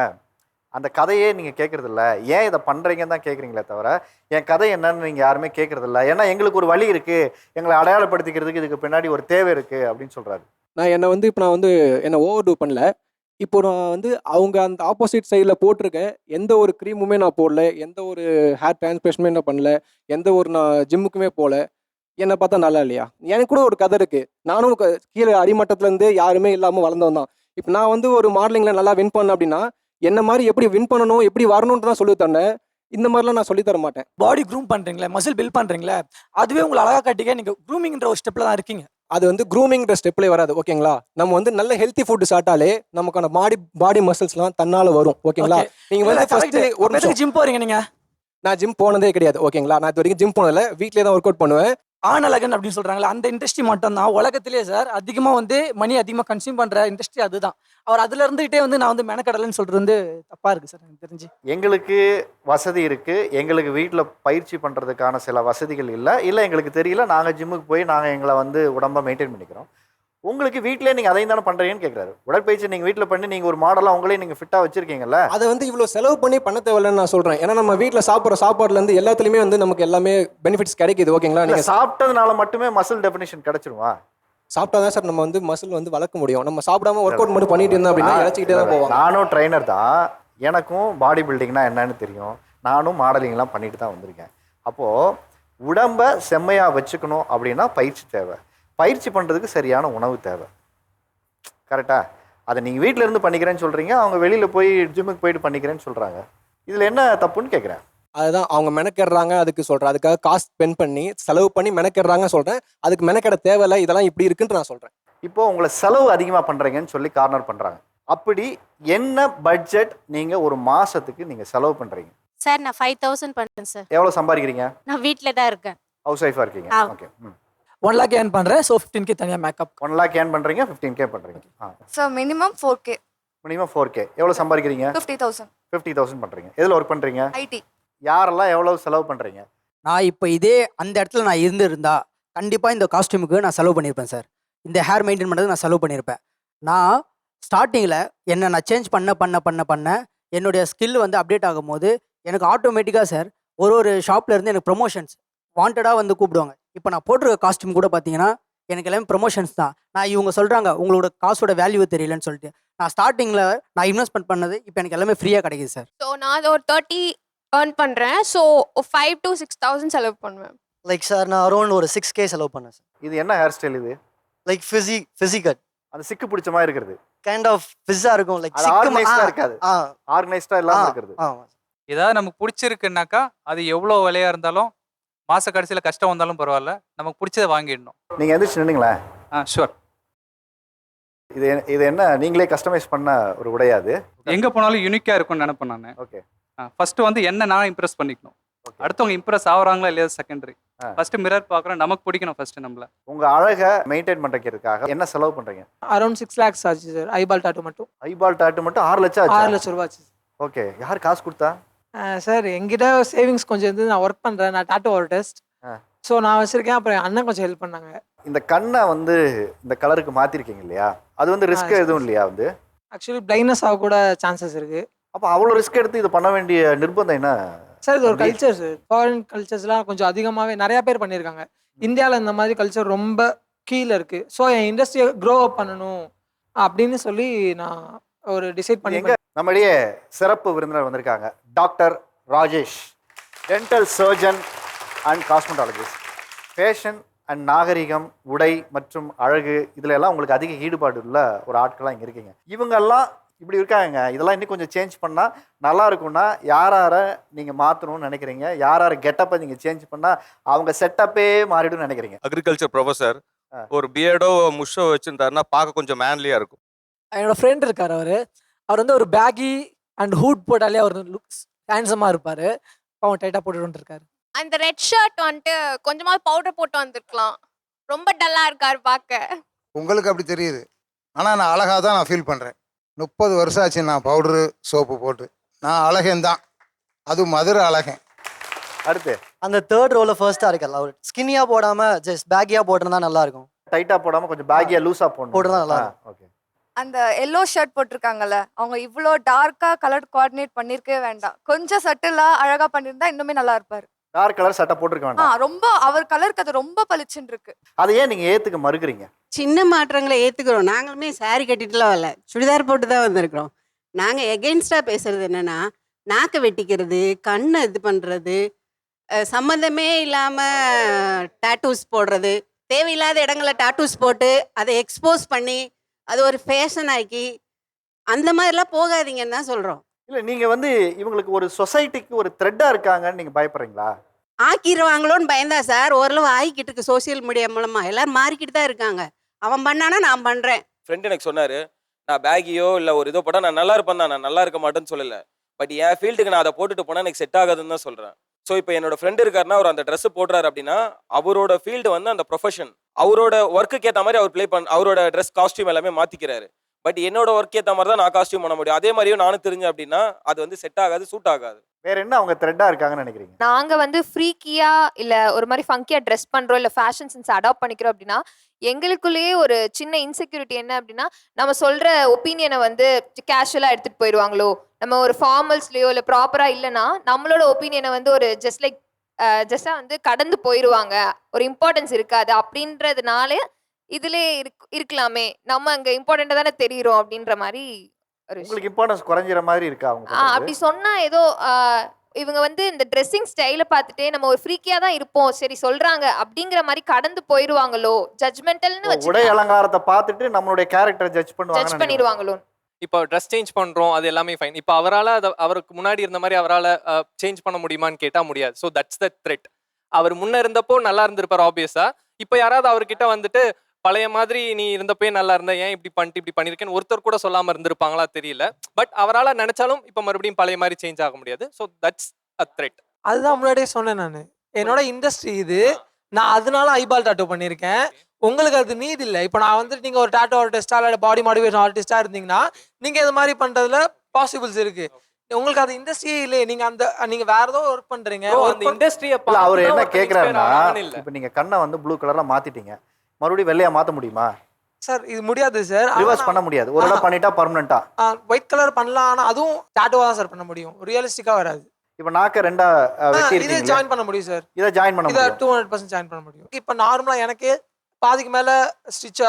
அந்த கதையே நீங்க கேட்கறது இல்ல. ஏன் இதை பண்றீங்கன்னு தான் கேட்குறீங்களே தவிர என் கதை என்னன்னு நீங்க யாருமே கேட்கறது இல்ல. ஏன்னா எங்களுக்கு ஒரு வழி இருக்கு, எங்களை அடையாளப்படுத்திக்கிறதுக்கு இதுக்கு பின்னாடி ஒரு தேவை இருக்கு அப்படின்னு சொல்றாரு. நான் வந்து என்னை ஓவர் டூ பண்ணல. இப்போ நான் வந்து அவங்க அந்த ஆப்போசிட் சைடில் போட்டிருக்க எந்த ஒரு க்ரீமுமே நான் போடல, எந்த ஒரு ஹேர் டிரான்ஸ்பிரேஷனுமே நான் பண்ணல, எந்த ஒரு நான் ஜிம்முக்குமே போகல. என்னை பார்த்தா நல்லா இல்லையா? எனக்கு கூட ஒரு கதை இருக்குது. நானும் கீழே அடிமட்டத்துலேருந்து யாருமே இல்லாமல் வளர்ந்தவன் தான். இப்போ நான் வந்து ஒரு மாடலிங்கில் நல்லா வின் பண்ணேன் அப்படின்னா என்ன மாதிரி எப்படி வின் பண்ணணும், எப்படி வரணுன்ட்டு தான் சொல்லி தரேன். இந்த மாதிரிலாம் நான் சொல்லி தர மாட்டேன். பாடி க்ரூம் பண்ணுறீங்களே, மசில் பில்ட் பண்ணுறீங்களே, அதுவே உங்களை அழகாக காட்டிக்க நீங்கள் க்ரூமிங்ன்ற ஒரு ஸ்டெப்பில் தான் இருக்கீங்க. அது வந்து க்ரூமிங்கிற ஸ்டெப்லேயே வராது, ஓகேங்களா? நம்ம வந்து நல்ல ஹெல்த்தி ஃபுட்டு சாப்பிட்டாலே நமக்கான பாடி மசில்ஸ்லாம் தன்னால் வரும், ஓகேங்களா? நீங்கள் வந்து ஃபஸ்ட்டு ஒரு ஜிம் போகிறீங்க நீங்கள்? நான் ஜிம் போனதே கிடையாது, ஓகேங்களா? நான் இது வரைக்கும் ஜிம் போனதில்லை, வீட்டிலே தான் ஒர்க் அவுட் பண்ணுவேன். ஆனழகன் அப்படின்னு சொல்கிறாங்களே, அந்த இண்டஸ்ட்ரி மட்டும் தான் உலகத்திலே சார் அதிகமாக வந்து மணி அதிகமாக கன்சியூம் பண்ணுற இண்டஸ்ட்ரி அதுதான். அவர் அதில் இருந்துகிட்டே வந்து நான் வந்து மெனக்கடலைன்னு சொல்கிறது வந்து தப்பாக இருக்குது சார் எனக்கு தெரிஞ்சு. எங்களுக்கு வசதி இருக்கு, எங்களுக்கு வீட்டில் பயிற்சி பண்றதுக்கான சில வசதிகள் இல்லை, எங்களுக்கு தெரியல, நாங்கள் ஜிம்முக்கு போய் நாங்கள் எங்களை வந்து உடம்ப மெயின்டைன் பண்ணிக்கிறோம். உங்களுக்கு வீட்டிலே நீங்கள் அதையும் தானே பண்ணுறீங்கன்னு கேட்குறாரு. உடற்பயிற்சி நீங்கள் வீட்டில் பண்ணி நீங்கள் ஒரு மாடலாக உங்களே நீங்கள் ஃபிட்டாக வச்சிருக்கீங்கல்ல, அதை வந்து இவ்வளோ செலவு பண்ணி பண்ண தேவையில்லைன்னு நான் சொல்கிறேன். ஏன்னா நம்ம வீட்டில் சாப்பிட்ற சாப்பாடுலேருந்து எல்லாத்துலேயுமே வந்து நமக்கு எல்லாமே பெனிஃபிட்ஸ் கிடைக்குது, ஓகேங்களா? இல்லை நீங்கள் சாப்பிட்டதுனால மட்டுமே மசில் டெஃபினிஷன் கிடைச்சிருமா? சாப்பிட்டா தான் சார் நம்ம வந்து மசில் வந்து வளர்க்க முடியும். நம்ம சாப்பிடாம ஒர்க் அவுட் மட்டும் பண்ணிட்டு இருந்தோம் அப்படின்னா இழைச்சிக்கிட்டே தான் போவோம். நானும் ட்ரைனர் தான், எனக்கும் பாடி பில்டிங்னா என்னன்னு தெரியும். நானும் மாடலிங்லாம் பண்ணிட்டு தான் வந்திருக்கேன். அப்போது உடம்பை செம்மையாக வச்சுக்கணும் அப்படின்னா பயிற்சி தேவை, பயிற்சி பண்ணுறதுக்கு சரியான உணவு தேவை, கரெக்டாக? அதை நீங்கள் வீட்டில் இருந்து பண்ணிக்கிறேன்னு சொல்கிறீங்க, அவங்க வெளியில் போய் ஜிம்முக்கு போயிட்டு பண்ணிக்கிறேன்னு சொல்கிறாங்க. இதில் என்ன தப்புன்னு கேட்குறேன். அதுதான் அவங்க மெனக்கெடுறாங்க, அதுக்கு சொல்கிறேன். அதுக்காக காசு ஸ்பெண்ட் பண்ணி செலவு பண்ணி மெனக்கெடுறாங்க சொல்கிறேன். அதுக்கு மெனக்கெட தேவையில்லை, இதெல்லாம் இப்படி இருக்குன்னு நான் சொல்கிறேன். இப்போது உங்களை செலவு அதிகமாக பண்ணுறீங்கன்னு சொல்லி கார்னர் பண்ணுறாங்க. அப்படி என்ன பட்ஜெட் நீங்கள் ஒரு மாதத்துக்கு நீங்கள் செலவு பண்ணுறீங்க? சார் நான் 5000 பண்ணுறேன் சார். எவ்வளோ சம்பாதிக்கிறீங்க? நான் வீட்டில் தான் இருக்கேன், ஹவுஸ் ஒய்ஃபாக இருக்கீங்க. ஓகே. 1 lakh ஏர்ன் பண்ணுறேன், ஸோ 15K தனியாக மேக்கப். 1 lakh ஏர்ன் பண்ணுறீங்க, 15K பண்ணுறீங்க. So minimum 4K. Minimum 4K. எவ்வளோ சம்பாதிக்கிறீங்க? 50,000. 50,000 பண்ணுறீங்க. எதில் ஒர்க் பண்ணுறீங்க? ஐடி. யாரெல்லாம் எவ்வளவு செலவு பண்ணுறீங்க? நான் இப்போ இதே அந்த இடத்துல நான் இருந்திருந்தா கண்டிப்பாக இந்த காஸ்டியூமுக்கு நான் செலவு பண்ணியிருப்பேன் சார். இந்த ஹேர் மெயின்டைன் பண்ணுறது நான் செலவு பண்ணியிருப்பேன். நான் ஸ்டார்டிங்கில் என்ன நான் சேஞ்ச் பண்ண என்னுடைய ஸ்கில் வந்து அப்டேட் ஆகும்போது எனக்கு ஆட்டோமேட்டிக்காக சார் ஒரு ஷாப்பில் இருந்து எனக்கு ப்ரொமோஷன்ஸ் வாண்டடாக வந்து கூப்பிடுவாங்க. இப்போ நான் போட்டிருக்க காஸ்டியூம் கூட பார்த்தீங்கன்னா எனக்கு எல்லாமே ப்ரொமோஷன்ஸ் தான். நான் இவங்க சொல்கிறாங்க உங்களோட காசோட வேல்யூ தெரியலன்னு சொல்லிட்டு நான் ஸ்டார்டிங்கில் நான் இன்வெஸ்ட்மெண்ட் பண்ணது இப்போ எனக்கு எல்லாமே ஃப்ரீயாக கிடைக்குது சார். ஸோ நான் அதை ஒரு 30 earn பண்ணுறேன். ஸோ 5 to 6,000 செலவு பண்ணுவேன். லைக் சார் நான் அரௌண்ட் ஒரு 6K செலவு பண்ணேன் சார். இது என்ன ஹேர் ஸ்டைல் இது? லைக் ஃபிசிக்கல் அந்த சிக்கு பிடிச்ச மாதிரி இருக்கிறது, கைண்ட் ஆஃப் ஃபிஸ்ஸாக இருக்கும். லைக் ஆர்கனைஸ்டாக இருக்காது, ஆர்கனைஸ்டாக இல்லாமல் இருக்கிறது. ஏதாவது நமக்கு பிடிச்சிருக்குனாக்கா அது எவ்வளோ விலையாக இருந்தாலும் மாத கடைசியில் கஷ்டம் வந்தாலும் பரவாயில்ல, நமக்கு பிடிச்சதை வாங்கிடணும். நீங்கள் எந்திரிச்சு நின்னுங்களேன். ஷுவர். இது என்ன நீங்களே கஸ்டமைஸ் பண்ண ஒரு உடையாது? எங்கே போனாலும் யூனிக்காக இருக்கும்னு நினைப்பேன் நான். ஓகே. ஃபர்ஸ்ட் வந்து என்ன நான் இம்ப்ரெஸ் பண்ணிக்கணும், அடுத்தவங்க இம்ப்ரெஸ் ஆகுறாங்களா இல்லையா செகண்டரி. ஃபர்ஸ்ட் மிரர் பார்க்குறோம், நமக்கு பிடிக்கணும் ஃபர்ஸ்ட் நம்மள. உங்கள் அழகை மெயின்டைன் பண்ணுறதுக்காக என்ன செலவு பண்ணுறீங்க? அரௌண்ட் 6 lakhs ஆச்சு சார். ஐபால் டாட்டூ மட்டும். ஐபால் டாட்டூ மட்டும் 6 லட்சம் ஆச்சு. 6 லட்சம் ரூபா ஆச்சு. ஓகே. யார் காசு கொடுத்தா? சார் என்கிட்ட சேவிங்ஸ் கொஞ்சம் இருந்து நான் ஒர்க் பண்ணுறேன், நான் டாட்டூ ஆர்டிஸ்ட். ஸோ நான் வச்சிருக்கேன், அப்புறம் அண்ணன் கொஞ்சம் ஹெல்ப் பண்ணாங்க. இந்த கண்ணை வந்து இந்த கலருக்கு மாற்றிருக்கீங்க இல்லையா, அது வந்து ரிஸ்க் எதுவும் இல்லையா? வந்து ஆக்சுவலி பிளைண்ட்னஸ் ஆக கூட சான்சஸ் இருக்குது. அப்போ அவ்வளோ ரிஸ்க் எடுத்து இது பண்ண வேண்டிய நிர்பந்தம் என்ன சார்? இது ஒரு கல்ச்சர் சார். ஃபாரின் கல்ச்சர்ஸ்லாம் கொஞ்சம் அதிகமாகவே நிறையா பேர் பண்ணியிருக்காங்க. இந்தியாவில் இந்த மாதிரி கல்ச்சர் ரொம்ப கீழே இருக்குது. ஸோ என் இண்டஸ்ட்ரியை க்ரோ அப் பண்ணணும் அப்படின்னு சொல்லி நான் ஒரு டிசைட் பண்ணி. நம்மளுடைய சிறப்பு விருந்தினர் வந்திருக்காங்க, doctor Rajesh, dental surgeon and cosmetologist. Fashion and நாகரிகம், உடை மற்றும் அழகு இதில் எல்லாம் உங்களுக்கு அதிக ஈடுபாடு உள்ள ஒரு ஆட்கள்லாம் இங்கே இருக்கீங்க. இவங்கெல்லாம் இப்படி இருக்காங்க, இதெல்லாம் இன்னும் கொஞ்சம் சேஞ்ச் பண்ணால் நல்லா இருக்கும்னா யாரை நீங்கள் மாற்றணும்னு நினைக்கிறீங்க? யாரை கெட்டப்பை நீங்கள் சேஞ்ச் பண்ணால் அவங்க செட்டப்பே மாறிடும்னு நினைக்கிறீங்க? அக்ரிகல்ச்சர் ப்ரொஃபஸர் ஒரு பியர்டோ முஷோ வச்சுருந்தாருன்னா பார்க்க கொஞ்சம் மேன்லியாக இருக்கும். என்னோட ஃப்ரெண்ட் இருக்கார். அவர் வந்து ஒரு பேகி அண்ட் ஹூட் போட்டாலே அவர் லுக்ஸ் ஹேண்ட்ஸமாக இருப்பார். அவன் டைட்டாக போட்டுட்டு இருக்காரு. அந்த ரெட் ஷர்ட் வந்துட்டு கொஞ்சமாவது பவுடர் போட்டு வந்திருக்கலாம். ரொம்ப டல்லா இருக்காரு பார்க்க. உங்களுக்கு அப்படி தெரியுது, ஆனால் நான் அழகாக தான் நான் ஃபீல் பண்ணுறேன். 30 வருஷம் ஆச்சு நான் பவுடரு சோப்பு போட்டு. நான் அழகன் தான், அது மதுரை அழகன். அடுத்து அந்த தேர்ட் ரோல ஃபர்ஸ்டா இருக்கல, அவர் ஸ்கின்னியா போடாம ஜஸ்ட் பேக்கியா போட்டிருந்தா நல்லா இருக்கும். டைட்டா போடாம கொஞ்சம் பேக்கியா லூஸா போடணும். போடுறதா நல்லா இருக்கும். ஓகே. அந்த எல்லோ ஷர்ட் போட்டிருக்காங்கல்ல, அவங்க இவ்வளோ டார்க்கா கலர் கோஆர்டினேட் பண்ணிருக்கவே வேண்டாம். கொஞ்சம் சட்டிலா அழகா பண்ணியிருந்தா இன்னுமே நல்லா இருப்பாரு. டார்க் கலர் சட்டை போட்டுருக்க வேண்டாம். ரொம்ப அவர் கலருக்கு அது ரொம்ப பளிச்சுன்னு இருக்கு. அதை ஏன் நீங்க ஏத்துக்க மறுக்கிறீங்க? சின்ன மாற்றங்களை ஏற்றுக்கிறோம். நாங்களுமே சாரி கட்டிட்டுலாம் வரல, சுடிதார் போட்டு தான் வந்திருக்கிறோம். நாங்கள் எகென்ஸ்டாக பேசுறது என்னன்னா, நாக்கை வெட்டிக்கிறது, கண்ணை இது பண்ணுறது, சம்மந்தமே இல்லாமல் டாட்டூஸ் போடுறது, தேவையில்லாத இடங்களை டாட்டூஸ் போட்டு அதை எக்ஸ்போஸ் பண்ணி அது ஒரு ஃபேஷன் ஆக்கி அந்த மாதிரிலாம் போகாதீங்கன்னு தான் சொல்கிறோம். இல்ல நீங்க வந்து இவங்களுக்கு ஒரு சொசைட்டிக்கு ஒரு த்ரெட்டா இருக்காங்கன்னு நீங்க பயப்படுறீங்களா? ஆக்கிடுவாங்களோன்னு பயந்தா சார், ஓரளவு ஆகிக்கிட்டு இருக்கு சோசியல் மீடியா மூலமாக. எல்லாரும் மாறிக்கிட்டு தான் இருக்காங்க. அவன் பண்ணானா நான் பண்ணுறேன். ஃப்ரெண்ட் எனக்கு சொன்னாரு, நான் பேகியோ இல்லை ஒரு இதோ போட்டால் நான் நல்லா இருப்பேன் தான், நான் நல்லா இருக்க மாட்டேன்னு சொல்லலை. பட் என் ஃபீல்டுக்கு நான் அதை போட்டுட்டு போனால் எனக்கு செட் ஆகாதுன்னு தான் சொல்கிறேன். ஸோ இப்போ என்னோட ஃப்ரெண்டு இருக்காருன்னா, அவர் அந்த ட்ரெஸ் போடுறாரு அப்படின்னா அவரோட ஃபீல்டு வந்து அந்த ப்ரொஃபஷன், அவரோட ஒர்க்குக்கு ஏற்ற மாதிரி அவர் அவரோட ட்ரெஸ் காஸ்டியூம் எல்லாமே மாற்றிக்கிறாரு. பட் என்னோட ஒர்க் ஏற்ற மாதிரி தான் நான் காஸ்டியூம் பண்ண முடியும். அதே மாதிரியும் நானும் தெரிஞ்சேன் அப்படின்னா அது வந்து செட் ஆகாது, சூட் ஆகாது. வேற என்ன அவங்க த்ரெட்டா இருக்காங்கன்னு நினைக்கிறீங்க? நாங்க வந்து ஃப்ரீக்கியா இல்ல ஒரு மாதிரி ஃபங்கியா ட்ரெஸ் பண்றோம், இல்ல ஃபேஷன் சென்ஸ் அடாப்ட் பண்ணிக்கிறோம் அப்படின்னா எங்களுக்குள்ளேயே ஒரு சின்ன இன்செக்யூரிட்டி என்ன அப்படின்னா, நம்ம சொல்ற ஒப்பீனியனை வந்து கேஷுவலா எடுத்துட்டு போயிடுவாங்களோ, நம்ம ஒரு ஃபார்மல்ஸ்லயோ இல்ல ப்ராப்பரா இல்லைன்னா நம்மளோட ஒப்பீனியனை வந்து ஒரு ஜஸ்டா வந்து கடந்து போயிடுவாங்க, ஒரு இம்பார்ட்டன்ஸ் இருக்காது அப்படின்றதுனால இதுல இருக்கலாமே, நம்ம அங்க இம்பார்ட்டண்டா தானே தெரியுறோம் அப்படின்ற மாதிரி ஒரு உங்களுக்கு இம்பார்ட்டன்ஸ் குறைஞ்சிற மாதிரி இருக்கா அவங்க பண்றது? அப்படி சொன்னா ஏதோ இவங்க வந்து இந்த ட்ரெஸ்ஸிங் ஸ்டைலை பார்த்துட்டே நம்ம ஒரு ஃப்ரீக்கியா தான் இருப்போம், சரி சொல்றாங்க அப்படிங்கிற மாதிரி கடந்து போயிடுவாங்களோ, ஜட்ஜ்மெண்டல்னு உடை வச்சு அலங்காரத்தை பார்த்துட்டு நம்மளுடைய கேரக்டரை ஜட்ஜ் ஜட்ஜ் பண்ணிடுவாங்களோ. இப்போ ட்ரெஸ் சேஞ்ச் பண்ணுறோம், அது எல்லாமே ஃபைன். இப்போ அவரால் அவருக்கு முன்னாடி இருந்த மாதிரி அவரால் சேஞ்ச் பண்ண முடியுமான்னு கேட்டால் முடியாது. So that's the threat. அவர் முன்ன இருந்தப்போ நல்லா இருந்திருப்பார் ஆப்வியஸாக. இப்போ யாராவது அவர்கிட்ட வந்துட்டு பழைய மாதிரி நீ இருந்தப்பே நல்லா இருந்த, ஏன் இப்படி பண்ணிட்டு இப்படி பண்ணியிருக்கேன்னு ஒருத்தர் கூட சொல்லாமல் இருந்திருப்பாங்களா தெரியல. பட் அவரால் நினைச்சாலும் இப்போ மறுபடியும் பழைய மாதிரி சேஞ்ச் ஆக முடியாது. So that's a thread. அதுதான் முன்னாடியே சொன்னேன் நான். என்னோட இண்டஸ்ட்ரி இது, நான் அதனால ஐபால் டாட்டோ பண்ணியிருக்கேன். உங்களுக்கு அது நீட் இல்லை. இப்போ நான் வந்துட்டு நீங்கள் ஒரு டாட்டோ ஆர்டிஸ்டா இல்லை பாடி மாடிஃபிகேஷன் ஆர்டிஸ்டா இருந்தீங்கன்னா நீங்கள் இது மாதிரி பண்ணுறதுல பாசிபிள்ஸ் இருக்கு. உங்களுக்கு அது இண்டஸ்ட்ரியே இல்லை, நீங்க வேற ஏதோ ஒர்க் பண்றீங்க. அந்த இண்டஸ்ட்ரியை அவர் என்ன கேட்கிறாருன்னா, இப்போ நீங்க கண்ணை வந்து ப்ளூ கலர்ல மாத்திட்டீங்க, மறுபடியும் வெள்ளையா மாத்த முடியுமா சார்? இது முடியாது சார், ரிவர்ஸ் பண்ண முடியாது. ஒரு தடவை பண்ணிட்டா பர்மனண்டா ஒயிட் கலர் பண்ணலாம். ஆனா அதுவும் டாட்டோவா தான் சார் பண்ண முடியும், ரியலிஸ்டிக்கா வராது. இப்போ நாக்க ரெண்டா வெட்டி இதை இருக்கீங்க, ஜாயின் பண்ண முடியும் சார். இதை ஜாயின் பண்ண இதை முடியும். 200% ஜாயின் பண்ண முடியும். இப்போ நார்மலா எனக்கு பாதிக்கு மேல ஸ்டிச்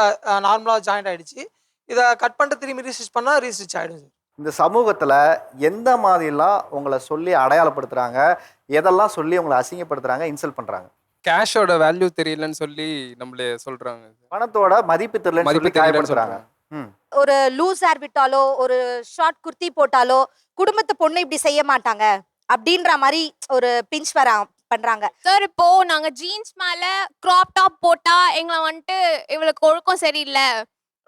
நார்மலா ஜாயிண்ட் ஆயிடுச்சு. இதை கட் பண்ணிட்டு திரும்பி ரீஸ்டிச் பண்ணா ரீஸ்டிச் ஆயிடும் சார். இந்த சமூகத்துல எந்த மாதிரிலாம் உங்களை சொல்லி அடையாளப்படுத்துறாங்க, எதெல்லாம் சொல்லி உங்களை அசிங்கப்படுத்துறாங்க, இன்சல்ட் பண்றாங்க? கேஷோட வேல்யூ தெரியலன்னு சொல்லி நம்மளே சொல்றாங்க. பணத்தோட மதிப்பு தெரியலன்னு சொல்லி காயப்படுத்துறாங்க. ஒரு லூஸ் ஹேர் விட்டாலோ ஒரு ஷார்ட் குர்த்தி போட்டாலோ குடும்பத்து பொண்ணு இப்படி செய்ய மாட்டாங்க அப்படின்ற மாதிரி ஒரு பிஞ்ச் வர பண்றாங்க சார். இப்போ நாங்க ஜீன்ஸ் மேல கிராப் டாப் போட்டா எங்களை வந்துட்டு இவளுக்கு ஒழுக்கம் சரியில்லை,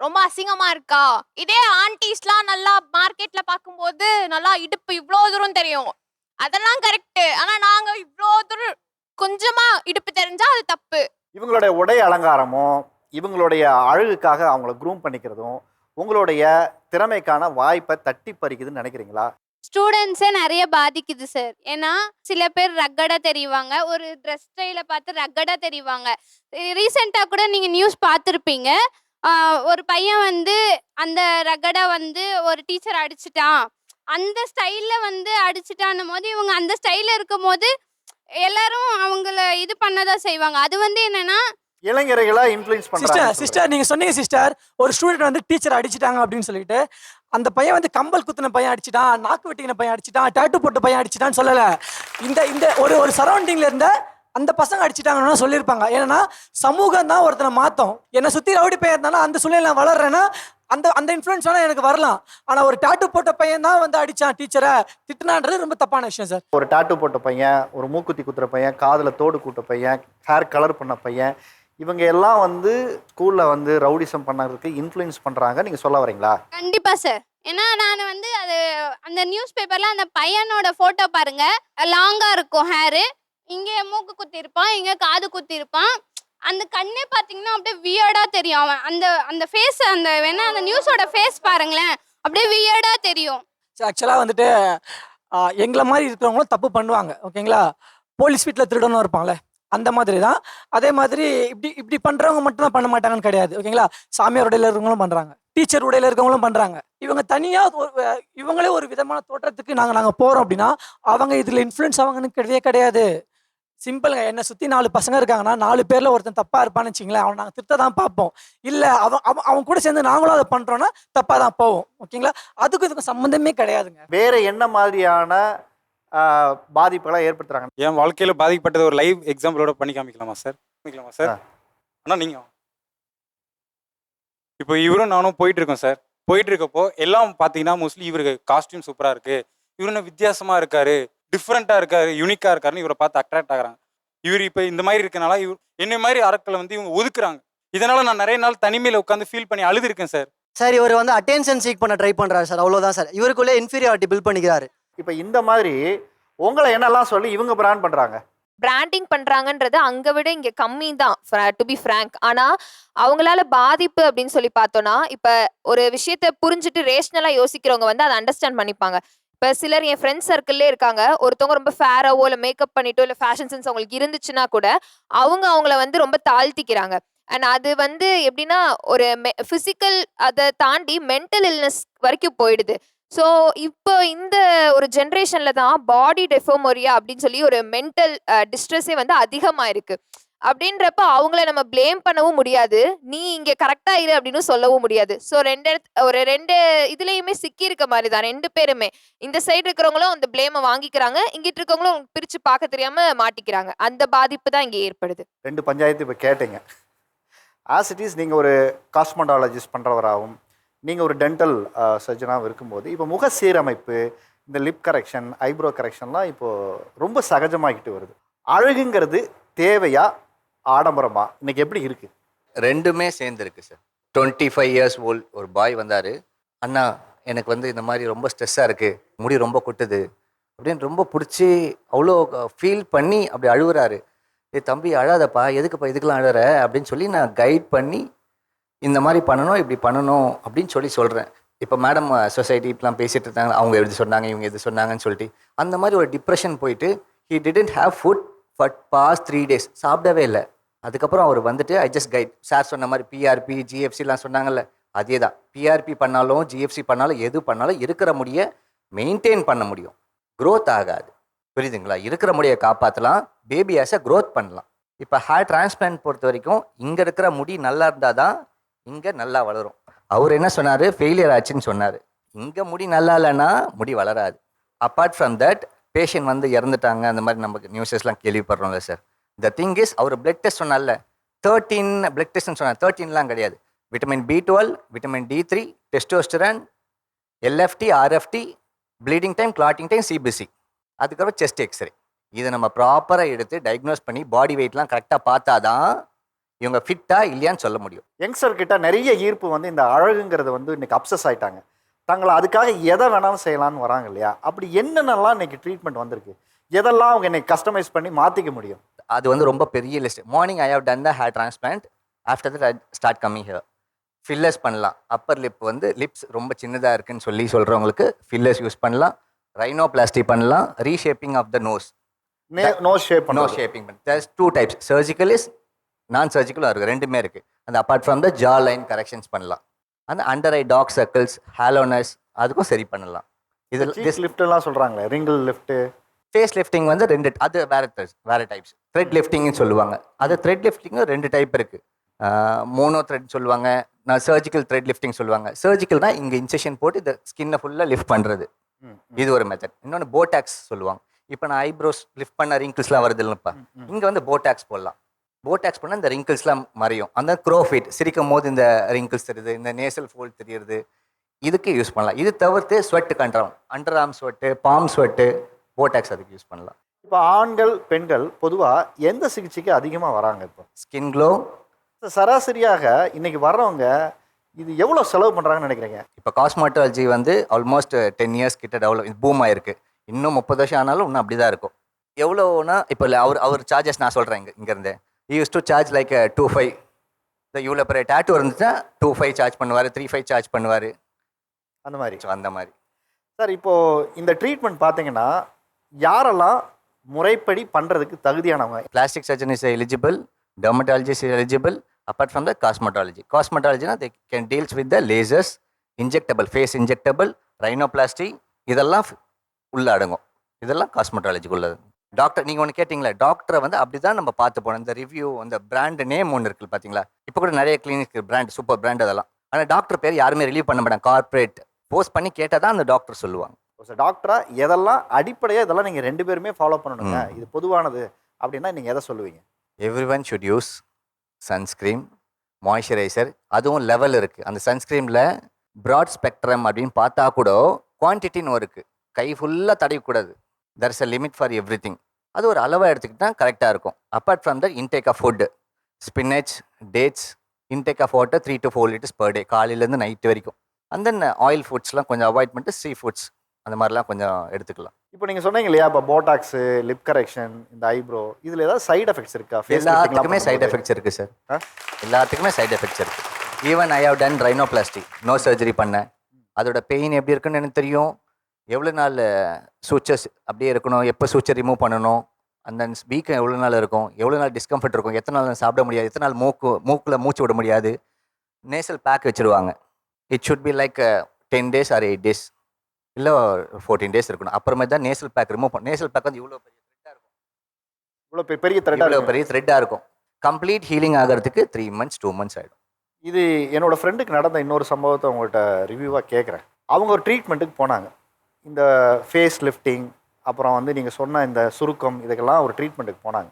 ரொம்ப அசிங்கமா இருக்கா. இதே ஆன்டிஸ்லாம் நல்லா மார்க்கெட்ல பார்க்கும்போது நல்லா இடுப்பு இவ்வளோ தூரம் தெரியும், அதெல்லாம் கரெக்ட். ஆனா நாங்க இவ்வளோ தூரம் கொஞ்சமா இடுப்பு தெரிஞ்சா அது தப்பு. இவங்களுடைய உடை அலங்காரமும் இவங்களுடைய அழகுக்காக அவங்கள க்ரூம் பண்ணிக்கிறதும் உங்களுடைய திறமைக்கான வாய்ப்பை தட்டி பறிக்குதுன்னு நினைக்கிறீங்களா? ஸ்டூடெண்ட்ஸே நிறைய பாதிக்குது சார். ஏன்னா சில பேர் ரக்கடா தெரிவாங்க, ஒரு ட்ரெஸ் ஸ்டைலை பார்த்து ரக்கடா தெரிவாங்க. ரீசெண்டாக கூட நீங்கள் நியூஸ் பார்த்துருப்பீங்க, ஒரு பையன் வந்து அந்த ரக்கடா வந்து ஒரு டீச்சர் அடிச்சிட்டான், அந்த ஸ்டைலில் வந்து அடிச்சிட்டான்னும் போது இவங்க அந்த ஸ்டைலில் இருக்கும் போது எல்லாரும் அவங்கள இது பண்ணதான் செய்வாங்க. அது வந்து என்னன்னா இளைஞர்களை இன்ஃப்ளூயன்ஸ் பண்றாங்க. சிஸ்டர் நீங்க சொன்னீங்க சிஸ்டர், ஒரு ஸ்டூடெண்ட் வந்து டீச்சர் அடிச்சிட்டாங்க அப்படின்னு சொல்லிட்டு, அந்த பையன் வந்து கம்பல் குத்துன பையன் அடிச்சிட்டான், நாக்கு வெட்டின பையன் அடிச்சிட்டான், டாட்டூ போட்ட பையன் அடிச்சிட்டான்னு சொல்லல. இந்த ஒரு சரௌண்டிங்ல இருந்த அந்த பசங்க அடிச்சிட்டாங்கன்னு சொல்லியிருப்பாங்க. ஏன்னா சமூகம் தான் ஒருத்தனை மாத்தம். என்னை சுத்தி ரவுடி பையன் இருந்தாலும் அந்த சூழ்நிலை நான் வளர்றேன்னா அந்த இன்ஃப்ளூயன்ஸ் வேணா எனக்கு வரலாம். ஆனா ஒரு டாட்டூ போட்ட பையன் தான் வந்து அடிச்சான் டீச்சரை திட்டுனான்றது ரொம்ப தப்பான விஷயம் சார். ஒரு டாட்டூ போட்ட பையன், ஒரு மூக்குத்தி குத்துற பையன், காதுல தோடு கூட்ட பையன், ஹேர் கலர் பண்ண பையன், இவங்க எல்லாம் வந்து ஸ்கூலில் வந்து ரவுடிசம் பண்ணறதுக்கு இன்ஃப்ளூயன்ஸ் பண்ணுறாங்க நீங்கள் சொல்ல வரீங்களா? கண்டிப்பா சார். ஏன்னா நான் வந்து அது அந்த நியூஸ் பேப்பர்ல அந்த பையனோட போட்டோ பாருங்க, லாங்கா இருக்கும் ஹேரு, இங்க மூக்கு குத்தி இருப்பான், இங்க காது குத்தி இருப்பான். அந்த கண்ணே பாத்தீங்கன்னா அப்படியே வியர்டா தெரியும். அவன் அந்த அந்த ஃபேஸ், அந்த வேணா அந்த நியூஸோட ஃபேஸ் பாருங்களேன், அப்படியே வியர்டா தெரியும். ஆக்சுவலாக வந்துட்டு எங்களை மாதிரி இருக்கிறவங்களும் தப்பு பண்ணுவாங்க, ஓகேங்களா? போலீஸ் வீட்டில் திருடனும் இருப்பாங்களே, அந்த மாதிரி தான். அதே மாதிரி இப்படி இப்படி பண்ணுறவங்க மட்டும் தான் பண்ண மாட்டாங்கன்னு கிடையாது, ஓகேங்களா? சாமியார் உடையில இருக்கவங்களும் பண்ணுறாங்க, டீச்சர் உடையில இருக்கவங்களும் பண்ணுறாங்க. இவங்க தனியாக இவங்களே ஒரு விதமான தோற்றத்துக்கு நாங்கள் போகிறோம் அப்படின்னா அவங்க இதில் இன்ஃப்ளூயன்ஸ் ஆவாங்கன்னு கிடையவே கிடையாது. சிம்பிளுங்க. என்னை சுற்றி 4 பசங்க இருக்காங்கன்னா 4 பேரில் ஒருத்தன் தப்பாக இருப்பான்னு வச்சிங்களேன், அவனை நாங்கள் திட்ட தான் பார்ப்போம். இல்லை அவன் கூட சேர்ந்து நாங்களும் அதை பண்ணுறோன்னா தப்பாக தான் போவோம், ஓகேங்களா? அதுக்கும் இதுக்கும் சம்மந்தமே கிடையாதுங்க. வேற என்ன மாதிரியான பாதிப்புகளை ஏற்படுத்துறாங்க? என் வாழ்க்கையில் பாதிக்கப்பட்டது ஒரு லைவ் எக்ஸாம்பிளோட பண்ணி காமிக்கலாமா சார்? ஆனால் நீங்கள் இப்போ இவரும் நானும் போயிட்டு இருக்கோம் சார். போயிட்டு இருக்கப்போ எல்லாம் பார்த்தீங்கன்னா மோஸ்ட்லி இவருக்கு காஸ்டியூம் சூப்பராக இருக்கு, இவரு வித்தியாசமாக இருக்காரு, டிஃப்ரெண்ட்டாக இருக்காரு, யூனிக்காக இருக்காருன்னு இவரை பார்த்து அட்ராக்ட் ஆகிறாங்க. இவர் இப்போ இந்த மாதிரி இருக்கனால இவர் என்ன மாதிரி ஆட்களை வந்து இவங்க ஒதுக்குறாங்க. இதனால நான் நிறைய நாள் தனிமையில் உட்காந்து ஃபீல் பண்ணி அழுதுருக்கேன் சார். சார் இவர் வந்து அட்டென்ஷன் சீக் பண்ண ட்ரை பண்ணுறாரு சார், அவ்வளோதான் சார். இவருக்குள்ளே இன்ஃபீரியாரிட்டி பில்ட் பண்ணிக்கிறாரு. இப்போ இந்த மாதிரி உங்களை என்னெல்லாம் சொல்லி இவங்க பிராண்ட் பண்ணுறாங்க? பிராண்டிங் பண்றாங்கன்றது அங்க விட இங்க கம்மி தான், டு பி ஃப்ராங்க். ஆனா அவங்களால பாதிப்பு அப்படின்னு சொல்லி பார்த்தோம்னா, இப்ப ஒரு விஷயத்த புரிஞ்சுட்டு ரேஷனலா யோசிக்கிறவங்க வந்து அதை அண்டர்ஸ்டாண்ட் பண்ணிப்பாங்க. இப்ப சிலர் என் ஃப்ரெண்ட்ஸ் சர்க்கிள்லே இருக்காங்க, ஒருத்தவங்க ரொம்ப ஃபேராவோ இல்லை மேக்கப் பண்ணிட்டோ இல்லை ஃபேஷன் சென்ஸ் அவங்களுக்கு இருந்துச்சுன்னா கூட அவங்கள வந்து ரொம்ப தாழ்த்திக்கிறாங்க. அண்ட் அது வந்து எப்படின்னா ஒரு ஃபிசிக்கல் அதை தாண்டி மென்டல் இல்னஸ் வரைக்கும் போயிடுது. ஸோ இப்போ இந்த ஒரு ஜென்ரேஷன்ல தான் பாடி டெஃபோமோரியா அப்படின்னு சொல்லி ஒரு மென்டல் டிஸ்ட்ரெஸ்ஸே வந்து அதிகமாக இருக்கு. அப்படின்றப்ப அவங்கள நம்ம பிளேம் பண்ணவும் முடியாது, நீ இங்க கரெக்டா இரு அப்படின்னு சொல்லவும் முடியாது. ஸோ ரெண்டு இதுலயுமே சிக்கி இருக்க மாதிரி தான் 2 பேருமே. இந்த சைடு இருக்கிறவங்களும் அந்த பிளேமை வாங்கிக்கிறாங்க, இங்கிட்டு இருக்கவங்களும் பிரிச்சு பார்க்க தெரியாம மாட்டிக்கிறாங்க. அந்த பாதிப்பு தான் இங்க ஏற்படுது. 2 பஞ்சாயத்து இப்போ கேட்டீங்க. ஆஸ் இட் இஸ் நீங்கள் ஒரு காஸ்மெட்டாலஜிஸ்ட் பண்ணுறவராகவும் நீங்கள் ஒரு டென்டல் சர்ஜனாகவும் இருக்கும்போது இப்போ முக சீரமைப்பு, இந்த லிப் கரெக்ஷன், ஐப்ரோ கரெக்ஷன்லாம் இப்போது ரொம்ப சகஜமாகிட்டு வருது. அழகுங்கிறது தேவையா ஆடம்பரமா இன்னைக்கு எப்படி இருக்கு? ரெண்டுமே சேர்ந்துருக்கு சார். 25 இயர்ஸ் ஓல்ட் ஒரு பாய் வந்தார், அண்ணா எனக்கு வந்து இந்த மாதிரி ரொம்ப ஸ்ட்ரெஸ்ஸாக இருக்குது, முடி ரொம்ப கொட்டுது அப்படின்னு ரொம்ப பிடிச்சி அவ்வளோ ஃபீல் பண்ணி அப்படி அழுகுறாரு. தம்பி அழாதப்பா, எதுக்குப்பா இதுக்கெல்லாம் அழுற அப்படின்னு சொல்லி நான் கைட் பண்ணி இந்த மாதிரி பண்ணணும், இப்படி பண்ணணும் அப்படின்னு சொல்கிறேன். இப்போ மேடம் சொசைட்டி இப்பெலாம் பேசிகிட்டு இருந்தாங்க, அவங்க எது சொன்னாங்க இவங்க எது சொன்னாங்கன்னு சொல்லிட்டு அந்த மாதிரி ஒரு டிப்ரெஷன் போயிட்டு he didn't have food but past 3 days சாப்பிடவே இல்லை. அதுக்கப்புறம் அவர் வந்துட்டு ஐ ஜஸ்ட் கைட் சார் சொன்ன மாதிரி பிஆர்பி ஜிஎஃப்சிலாம் சொன்னாங்கல்ல, அதே தான். பிஆர்பி பண்ணாலும் ஜிஎஃப்சி பண்ணாலும் எது பண்ணாலும் இருக்கிற முடியை மெயின்டைன் பண்ண முடியும், க்ரோத் ஆகாது. புரியுதுங்களா? இருக்கிற முடியை காப்பாற்றலாம், பேபி ஆஸை க்ரோத் பண்ணலாம். இப்போ ஹேர் டிரான்ஸ்பிளான்ட் பொறுத்த வரைக்கும் இங்கே இருக்கிற முடி நல்லா இருந்தால் தான் இங்கே நல்லா வளரும். அவர் என்ன சொன்னார், ஃபெயிலியர் ஆச்சுன்னு சொன்னார். இங்கே முடி நல்லா இல்லைன்னா முடி வளராது. அப்பார்ட் ஃப்ரம் தட் பேஷண்ட் வந்து இறந்துட்டாங்க, அந்த மாதிரி நமக்கு நியூஸஸ்லாம் கேள்விப்படுறோம்ல சார். த திங் இஸ் அவர் பிளட் டெஸ்ட் சொன்னால 13 பிளட் டெஸ்ட்னு சொன்னார். 13லாம் கிடையாது. Vitamin B12, vitamin D3, testosterone, LFT, RFT, bleeding time, clotting time, CBC, அதுக்கப்புறம் செஸ்ட் எக்ஸ்ரே. இதை நம்ம ப்ராப்பராக எடுத்து டயக்னோஸ் பண்ணி பாடி வெயிட்லாம் கரெக்டாக பார்த்தா தான் இவங்க ஃபிட்டாக இல்லையான்னு சொல்ல முடியும். யங்ஸ்டர் கிட்ட நிறைய ஈர்ப்பு வந்து இந்த அழகுங்கிறது வந்து இன்னைக்கு அப்சஸ் ஆயிட்டாங்க. தங்களை அதுக்காக எதை வேணாலும் செய்யலான்னு வராங்க இல்லையா? அப்படி என்னென்னலாம் இன்னைக்கு ட்ரீட்மெண்ட் வந்திருக்கு, எதெல்லாம் அவங்க இன்னைக்கு கஸ்டமைஸ் பண்ணி மாற்றிக்க முடியும்? அது வந்து ரொம்ப பெரிய list. Morning I have done the hair transplant, after that I start coming here. Fillers பண்ணலாம். அப்பர் லிப் வந்து லிப்ஸ் ரொம்ப சின்னதாக இருக்குன்னு சொல்கிறவங்களுக்கு ஃபில்லர்ஸ் யூஸ் பண்ணலாம். ரைனோபிளாஸ்டி பண்ணலாம். Reshaping of the nose, nose shaping பண்ண. There's 2 types. Surgical is, non சர்ஜிக்கலும் இருக்குது, ரெண்டுமே இருக்குது. அந்த apart from the jaw line corrections பண்ணலாம். அந்த under eye dark circles, hollowness அதுக்கும் சரி பண்ணலாம். இதில் லிஃப்ட்லாம் சொல்கிறாங்களே, ரிங்கிள் லிஃப்ட்டு, ஃபேஸ் லிஃப்டிங் வந்து 2, அது வேறு டைப்ஸ். த்ரெட் லிஃப்டிங்னு சொல்லுவாங்க. அது த்ரெட் லிஃப்டிங் 2 டைப் இருக்குது. மோனோ த்ரெட் சொல்லுவாங்க, நான் சர்ஜிக்கல் த்ரெட் லிஃப்டிங் சொல்லுவாங்க. சர்ஜிக்கல் தான் இங்கே இன்செஷன் போட்டு இந்த ஸ்கின்னை ஃபுல்லாக லிஃப்ட் பண்ணுறது, இது ஒரு மெத்தட். இன்னொன்று போடாக்ஸ் சொல்லுவாங்க. இப்போ நான் ஐப்ரோஸ் லிஃப்ட் பண்ண ரிங்கிள்ஸ்லாம் வருது இல்லைப்பா, இங்கே வந்து போடாக்ஸ் போடலாம். போடாக்ஸ் பண்ணால் இந்த ரிங்கிள்ஸ்லாம் மறையும். அந்த க்ரோஃபிட் சிரிக்கும் போது இந்த ரிங்கிள்ஸ் தெரியுது, இந்த நேசல் ஃபோல்ட் தெரியுது, இதுக்கு யூஸ் பண்ணலாம். இது தவிர்த்து sweat control, under arm sweat, palm sweat, botox அதுக்கு யூஸ் பண்ணலாம். இப்போ ஆண்கள் பெண்கள் பொதுவாக எந்த சிகிச்சைக்கு அதிகமாக வராங்க? இப்போ ஸ்கின் க்ளோ, சராசரியாக இன்னைக்கு வர்றவங்க இது எவ்வளோ செலவு பண்ணுறாங்கன்னு நினைக்கிறீங்க? இப்போ காஸ்மெட்டாலஜி வந்து ஆல்மோஸ்ட் 10 இயர்ஸ் கிட்ட டெவலப் பூம் ஆயிருக்கு. இன்னும் 30 வருஷம் ஆனாலும் இன்னும் அப்படி தான் இருக்கும். எவ்வளோனா இப்போ அவர் சார்ஜஸ் நான் சொல்கிறேன் இங்கேருந்து யூஸ் டு சார்ஜ் லைக் 2.5. இவ்வளோ பெரிய டேட்டூ இருந்துச்சுன்னா 2.5 சார்ஜ் பண்ணுவார், 3.5 சார்ஜ் பண்ணுவார், அந்த மாதிரி. ஸோ அந்த மாதிரி. சார் இப்போது இந்த ட்ரீட்மெண்ட் பார்த்தீங்கன்னா யாரெல்லாம் முறைப்படி பண்ணுறதுக்கு தகுதியானவங்க? Plastic surgeon is eligible, dermatologist is eligible, apart from the cosmetology. Cosmetology na they can deals with the lasers, injectable, face injectable, rhinoplasty, இதெல்லாம் உள்ள அடங்கும். இதெல்லாம் காஸ்மெட்டாலஜிக்கு உள்ளது. டாக்டர் நீங்கள் ஒன்று கேட்டிங்களா, டாக்டரை வந்து அப்படி தான் நம்ம பார்த்து போனோம். இந்த ரிவ்யூ, அந்த பிராண்ட் நேம் ஒன்று இருக்குது பார்த்தீங்களா, இப்போ கூட நிறைய கிளினிக் பிராண்ட், சூப்பர் பிராண்ட் அதெல்லாம். ஆனால் டாக்டர் பேர் யாருமே ரிலீவ் பண்ண மாட்டாங்க. கார்பரேட் போஸ்ட் பண்ணி கேட்டால் தான் அந்த டாக்டர் சொல்லுவாங்க. சார் டாக்டரா எதெல்லாம் அடிப்படையாக இதெல்லாம் நீங்கள் 2 பேருமே ஃபாலோ பண்ணணுங்க, இது பொதுவானது அப்படின்னா நீங்கள் எதை சொல்லுவீங்க? Every one should use sunscreen, moisturiser. அதுவும் லெவல் இருக்குது. அந்த சன்ஸ்க்ரீமில் ப்ராட் ஸ்பெக்ட்ரம் அப்படின்னு பார்த்தா கூட குவான்டிட்டின்னு இருக்குது. கை ஃபுல்லாக தடவிக்கூடாது. There is a limit for everything. அது ஒரு அளவாக எடுத்துக்கிட்டா கரெக்டாக இருக்கும். Apart from that intake of food, spinach, dates, intake of water 3 to 4 liters per day, காலையிலேருந்து நைட்டு வரைக்கும். அந்த ஆயில் ஃபுட்ஸ்லாம் கொஞ்சம் அவாய்ட் பண்ணிட்டு சீ ஃபுட்ஸ் அந்த மாதிரிலாம் கொஞ்சம் எடுத்துக்கலாம். இப்போ நீங்கள் சொன்னீங்க இல்லையா, இப்போ போட்டாக்ஸு, லிப் கரெக்ஷன், இந்த ஐப்ரோ, இதில் ஏதாவது சைடு எஃபெக்ட்ஸ் இருக்கா? எல்லாத்துக்குமே சைடு எஃபெக்ட்ஸ் இருக்குது சார். எல்லாத்துக்குமே சைடு எஃபெக்ட்ஸ் இருக்குது. Even I have done rhinoplasty, no surgery பண்ணேன். அதோட பெயின் எப்படி இருக்குன்னு எனக்கு தெரியும். எவ்வளோ நாள் சூச்சர்ஸ் அப்படியே இருக்கணும், எப்போ சூச்சர் ரிமூவ் பண்ணணும், அந்த வீக்கம் எவ்வளோ நாள் இருக்கும், எவ்வளோ நாள் டிஸ்கம்ஃபர்ட் இருக்கும், எத்தனை நாள் சாப்பிட முடியாது, எத்தனை நாள் மூக்கில் மூச்சு விட முடியாது. நேசல் பேக் வச்சுருவாங்க. It should be like 10 days or 8 days, இல்லை 14 days இருக்கணும். அப்புறமே தான் நேசல் பேக் ரிமூவ் பண்ண. நேசல் பேக் வந்து இவ்வளோ பெரிய த்ரெட்டாக இருக்கும். இவ்வளோ பெரிய த்ரெட்டாக இருக்கும். கம்ப்ளீட் ஹீலிங் ஆகிறதுக்கு 3 months 2 months ஆகிடும். இது என்னோட ஃப்ரெண்டுக்கு நடந்த இன்னொரு சம்பவத்தை உங்கள்கிட்ட ரிவ்யூவாக கேட்குறேன். அவங்க ஒரு ட்ரீட்மெண்ட்டுக்கு போனாங்க. இந்த ஃபேஸ் லிஃப்டிங், அப்புறம் வந்து நீங்கள் சொன்ன இந்த சுருக்கம், இதுக்கெல்லாம் ஒரு ட்ரீட்மெண்ட்டுக்கு போனாங்க.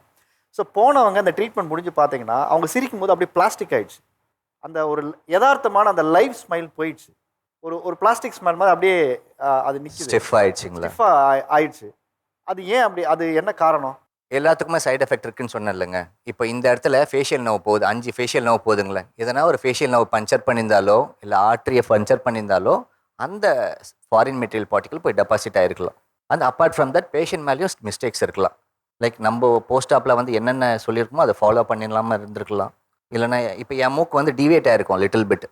ஸோ போனவங்க அந்த ட்ரீட்மெண்ட் முடிஞ்சு பார்த்தீங்கன்னா அவங்க சிரிக்கும் போது அப்படியே பிளாஸ்டிக் ஆகிடுச்சு. அந்த ஒரு யதார்த்தமான அந்த லைஃப் ஸ்மைல் போயிடுச்சு. ஒரு பிளாஸ்டிக் ஸ்மைல் மாதிரி அப்படியே அது நிற்கிது. ஸ்டிஃப் ஆயிடுச்சுங்களா? ஸ்டிஃபாக ஆயிடுச்சு. அது ஏன் அப்படி? அது என்ன காரணம்? எல்லாத்துக்குமே சைடு எஃபெக்ட் இருக்குன்னு சொன்னேன் இல்லைங்க. இப்போ இந்த இடத்துல ஃபேஷியல் நோவு போகுது, 5 ஃபேஷியல் நோவு போகுதுங்களேன். எதனா ஒரு ஃபேஷியல் நோவு பஞ்சர் பண்ணியிருந்தாலோ இல்லை ஆர்ட்ரியை பஞ்சர் பண்ணியிருந்தாலோ அந்த ஃபாரின் மெட்டீரியல் பார்ட்டிகல் போய் டெபாசிட் ஆகிருக்கலாம். அந்த அப்பார்ட் ஃப்ரம் தட் பேஷண்ட் மேலேயும் மிஸ்டேக்ஸ் இருக்கலாம். லைக் நம்ம போஸ்ட் ஆப்பில் வந்து என்னென்ன சொல்லியிருக்கோமோ அதை ஃபாலோ பண்ணிடலாமல் இருந்திருக்கலாம். இல்லைனா இப்போ என் மூக்கு வந்து டிவேட் ஆகிருக்கும் லிட்டில் பிட்.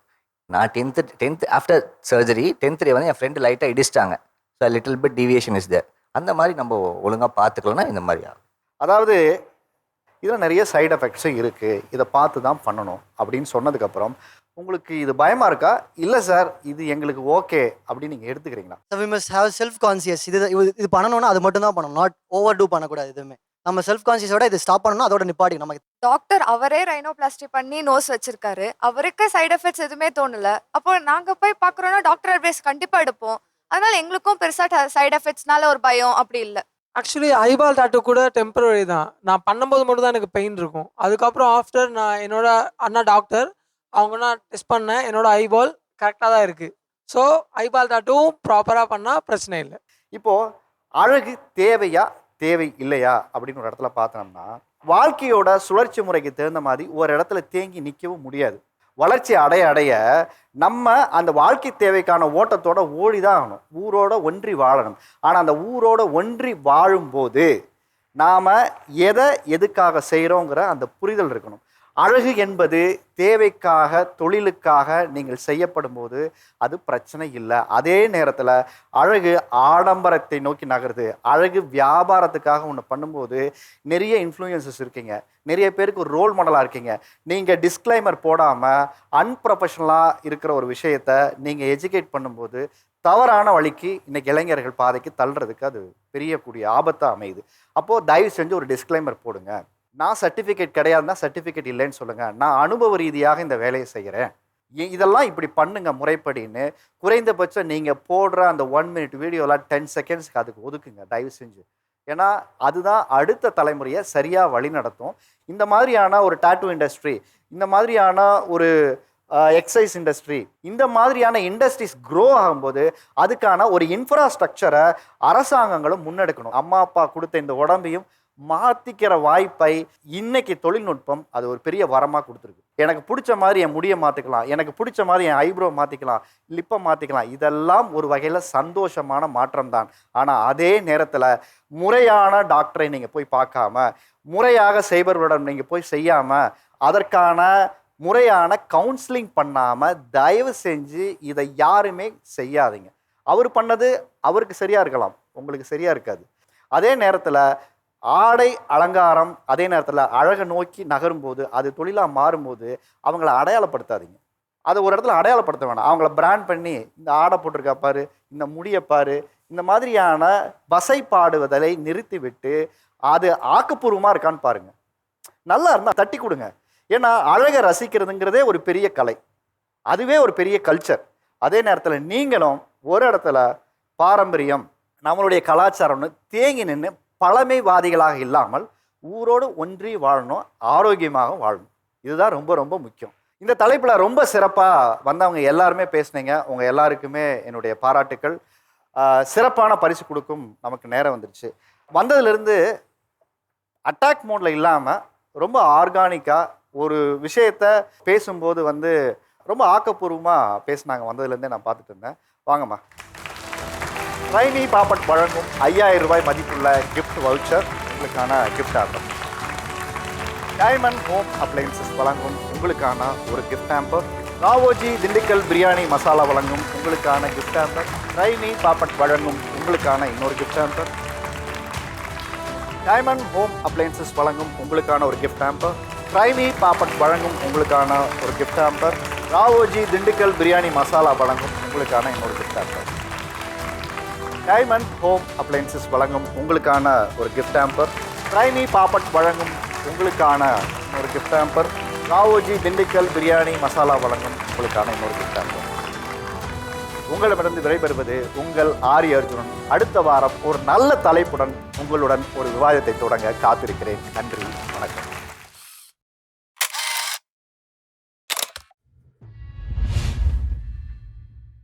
நான் 10th ஆஃப்டர் சர்ஜரி 10th டே வந்து என் ஃப்ரெண்டு லைட்டாக இடிச்சிட்டாங்க. So little bit deviation is there. அந்த மாதிரி நம்ம ஒழுங்காக பார்த்துக்கலன்னா இந்த மாதிரி ஆகும். அதாவது இதில் நிறைய சைடு எஃபெக்ட்ஸும் இருக்குது, இதை பார்த்து தான் பண்ணணும் அப்படின்னு சொன்னதுக்கப்புறம் உங்களுக்கு இது பயமாக இருக்கா? இல்லை சார் இது எங்களுக்கு ஓகே அப்படின்னு நீங்கள் எடுத்துக்கிறீங்களா? We must have self conscious. இது பண்ணணும்னா அது மட்டும் தான் பண்ணணும், நாட் ஓவர் டூ பண்ணக்கூடாது எதுவுமே. நம்ம செல்ஃப் கான்சியஸோட இது ஸ்டாப் பண்ணணும், அதோட நிப்பாடி. நம்ம டாக்டர் அவரே ரைனோபிளாஸ்டி பண்ணி நோஸ் வச்சிருக்காரு, அவருக்கு சைடு எஃபெக்ட்ஸ் எதுவுமே தோணல. அப்போ நாங்க போய் பார்க்குறோன்னா டாக்டர் அட்வைஸ் கண்டிப்பா எடுப்போம். அதனால எங்களுக்கும் பெருசா சைடு எஃபெக்ட்ஸ்னால ஒரு பயம் அப்படி இல்லை. ஆக்சுவலி ஐபால் டாட்டூ கூட டெம்பரரி தான். நான் பண்ணும்போது மட்டும் தான் எனக்கு பெயின் இருக்கும். அதுக்கப்புறம் ஆஃப்டர் நான் என்னோட அண்ணா டாக்டர் அவங்க நான் டெஸ்ட் பண்ணேன், என்னோட ஐபால் கரெக்டாக தான் இருக்குது. ஸோ ஐபால் டாட்டூவும் ப்ராப்பராக பண்ணால் பிரச்சனை இல்லை. இப்போது அழகு தேவையா தேவை இல்லையா அப்படின்னு ஒரு இடத்துல பார்த்தோம்னா வாழ்க்கையோட சுழற்சி முறைக்கு தகுந்த மாதிரி ஒரு இடத்துல தேங்கி நிற்கவும் முடியாது. வளர்ச்சி அடைய அடைய நம்ம அந்த வாழ்க்கை தேவைக்கான ஓட்டத்தோட ஓடி தான் ஆகணும், ஊரோட ஒன்றி வாழணும். ஆனால் அந்த ஊரோட ஒன்றி வாழும்போது நாம் எதை எதுக்காக செய்கிறோங்கிற அந்த புரிதல் இருக்கணும். அழகு என்பது தேவைக்காக தொழிலுக்காக நீங்கள் செய்யப்படும் போது அது பிரச்சனை இல்லை. அதே நேரத்தில் அழகு ஆடம்பரத்தை நோக்கி நகருது, அழகு வியாபாரத்துக்காக ஒன்று பண்ணும்போது நிறைய இன்ஃப்ளூயன்சஸ் இருக்கீங்க, நிறைய பேருக்கு ஒரு ரோல் மாடலாக இருக்கீங்க. நீங்கள் டிஸ்க்ளைமர் போடாமல் அன்ப்ரொஃபஷனலாக இருக்கிற ஒரு விஷயத்தை நீங்கள் எஜுகேட் பண்ணும்போது தவறான வழிக்கு இன்றைக்கி இளைஞர்கள் பாதைக்கு தள்ளுறதுக்கு அது பெரியக்கூடிய ஆபத்தாக அமையுது. அப்போது தயவு செஞ்சு ஒரு டிஸ்க்ளைமர் போடுங்க. நான் சர்டிஃபிகேட் கிடையாதுன்னா சர்டிஃபிகேட் இல்லைன்னு சொல்லுங்கள், நான் அனுபவ ரீதியாக இந்த வேலையை செய்கிறேன், இதெல்லாம் இப்படி பண்ணுங்க முறைப்படின்னு குறைந்தபட்சம் நீங்கள் போடுற அந்த 1 minute வீடியோவில் 10 secondsக்கு அதுக்கு ஒதுக்குங்க தயவு செஞ்சு. ஏன்னா அதுதான் அடுத்த தலைமுறையை சரியாக வழி நடத்தும். இந்த மாதிரியான ஒரு டாட்டூ இண்டஸ்ட்ரி, இந்த மாதிரியான ஒரு எக்ஸசைஸ் இண்டஸ்ட்ரி, இந்த மாதிரியான இண்டஸ்ட்ரீஸ் க்ரோ ஆகும்போது அதுக்கான ஒரு இன்ஃப்ராஸ்ட்ரக்சரை அரசாங்கங்களும் முன்னெடுக்கணும். அம்மா அப்பா கொடுத்த இந்த உடம்பையும் மாற்றிக்கிற வாய்ப்பை இன்னைக்கு தொழில்நுட்பம் அது ஒரு பெரிய வரமாக கொடுத்துருக்கு. எனக்கு பிடிச்ச மாதிரி என் முடியை மாற்றிக்கலாம், எனக்கு பிடிச்ச மாதிரி என் ஐப்ரோ மாற்றிக்கலாம், லிப்பை மாற்றிக்கலாம். இதெல்லாம் ஒரு வகையில் சந்தோஷமான மாற்றம் தான். ஆனால் அதே நேரத்தில் முறையான டாக்டரை நீங்கள் போய் பார்க்காம, முறையாக செய்பவர்களிடம் நீங்கள் போய் செய்யாமல், அதற்கான முறையான கவுன்சிலிங் பண்ணாமல் தயவு செஞ்சு இதை யாருமே செய்யாதீங்க. அவர் பண்ணது அவருக்கு சரியாக இருக்கலாம், உங்களுக்கு சரியாக இருக்காது. அதே நேரத்தில் ஆடை அலங்காரம் அதே நேரத்தில் அழகை நோக்கி நகரும்போது, அது தொழிலாக மாறும்போது அவங்கள அடையாளப்படுத்தாதீங்க. அதை ஒரு இடத்துல அடையாளப்படுத்த வேணாம். அவங்கள பிராண்ட் பண்ணி இந்த ஆடை போட்டிருக்கா பாரு, இந்த முடியை பாரு, இந்த மாதிரியான வசைப்பாடுவதை நிறுத்திவிட்டு அது ஆக்கப்பூர்வமாக இருக்கான்னு பாருங்கள். நல்லா இருந்தால் தட்டி கொடுங்க. ஏன்னா அழகை ரசிக்கிறதுங்கிறதே ஒரு பெரிய கலை, அதுவே ஒரு பெரிய கல்ச்சர். அதே நேரத்தில் நீங்களும் ஒரு இடத்துல பாரம்பரியம் நம்மளுடைய கலாச்சாரம்னு தேங்கி நின்று பழமைவாதிகளாக இல்லாமல் ஊரோடு ஒன்றி வாழணும், ஆரோக்கியமாக வாழணும். இதுதான் ரொம்ப ரொம்ப முக்கியம். இந்த தலைப்பில் ரொம்ப சிறப்பாக வந்தவங்க எல்லாருமே பேசுனீங்க. உங்கள் எல்லாருக்குமே என்னுடைய பாராட்டுக்கள். சிறப்பான பரிசு கொடுக்கும் நமக்கு நேரம் வந்துருச்சு. வந்ததுலேருந்து அட்டாக் மோடில் இல்லாமல் ரொம்ப ஆர்கானிக்காக ஒரு விஷயத்தை பேசும்போது ரொம்ப ஆக்கப்பூர்வமாக பேசினாங்க. வந்ததுலேருந்தே நான் பார்த்துட்டு இருந்தேன். வாங்கம்மா. ரைனி பாப்பட் வழங்கும் 5000 ரூபாய் மதிப்புள்ள கிஃப்ட் வவுச்சர், உங்களுக்கான gift album. Diamond home appliances வழங்கும் உங்களுக்கான ஒரு கிஃப்ட் ஹேம்பர். ராவோஜி திண்டுக்கல் பிரியாணி மசாலா வழங்கும் உங்களுக்கான கிஃப்ட் ஹேம்பர். ரைனி பாப்பட் வழங்கும் உங்களுக்கான இன்னொரு gift hamper. Diamond home appliances வழங்கும் உங்களுக்கான ஒரு கிஃப்ட் ஹேம்பர். ரைனி பாப்பட் வழங்கும் உங்களுக்கான ஒரு கிஃப்ட் ஹேம்பர். ராவோஜி திண்டுக்கல் பிரியாணி மசாலா வழங்கும் உங்களுக்கான இன்னொரு gift hamper. Diamond home appliances வழங்கும் உங்களுக்கான ஒரு கிஃப்ட் ஹேம்பர். ரைனி பாப்பட் வழங்கும் உங்களுக்கான ஒரு கிஃப்ட் ஹேம்பர். ராவோஜி திண்டுக்கல் பிரியாணி மசாலா வழங்கும் உங்களுக்கான இன்னொரு கிஃப்ட் ஹேம்பர். உங்களிடமிருந்து விடைபெறுவது உங்கள் ஆரி அர்ஜுனன். அடுத்த வாரம் ஒரு நல்ல தலைப்புடன் உங்களுடன் ஒரு விவாதத்தை தொடங்க காத்திருக்கிறேன். நன்றி, வணக்கம்.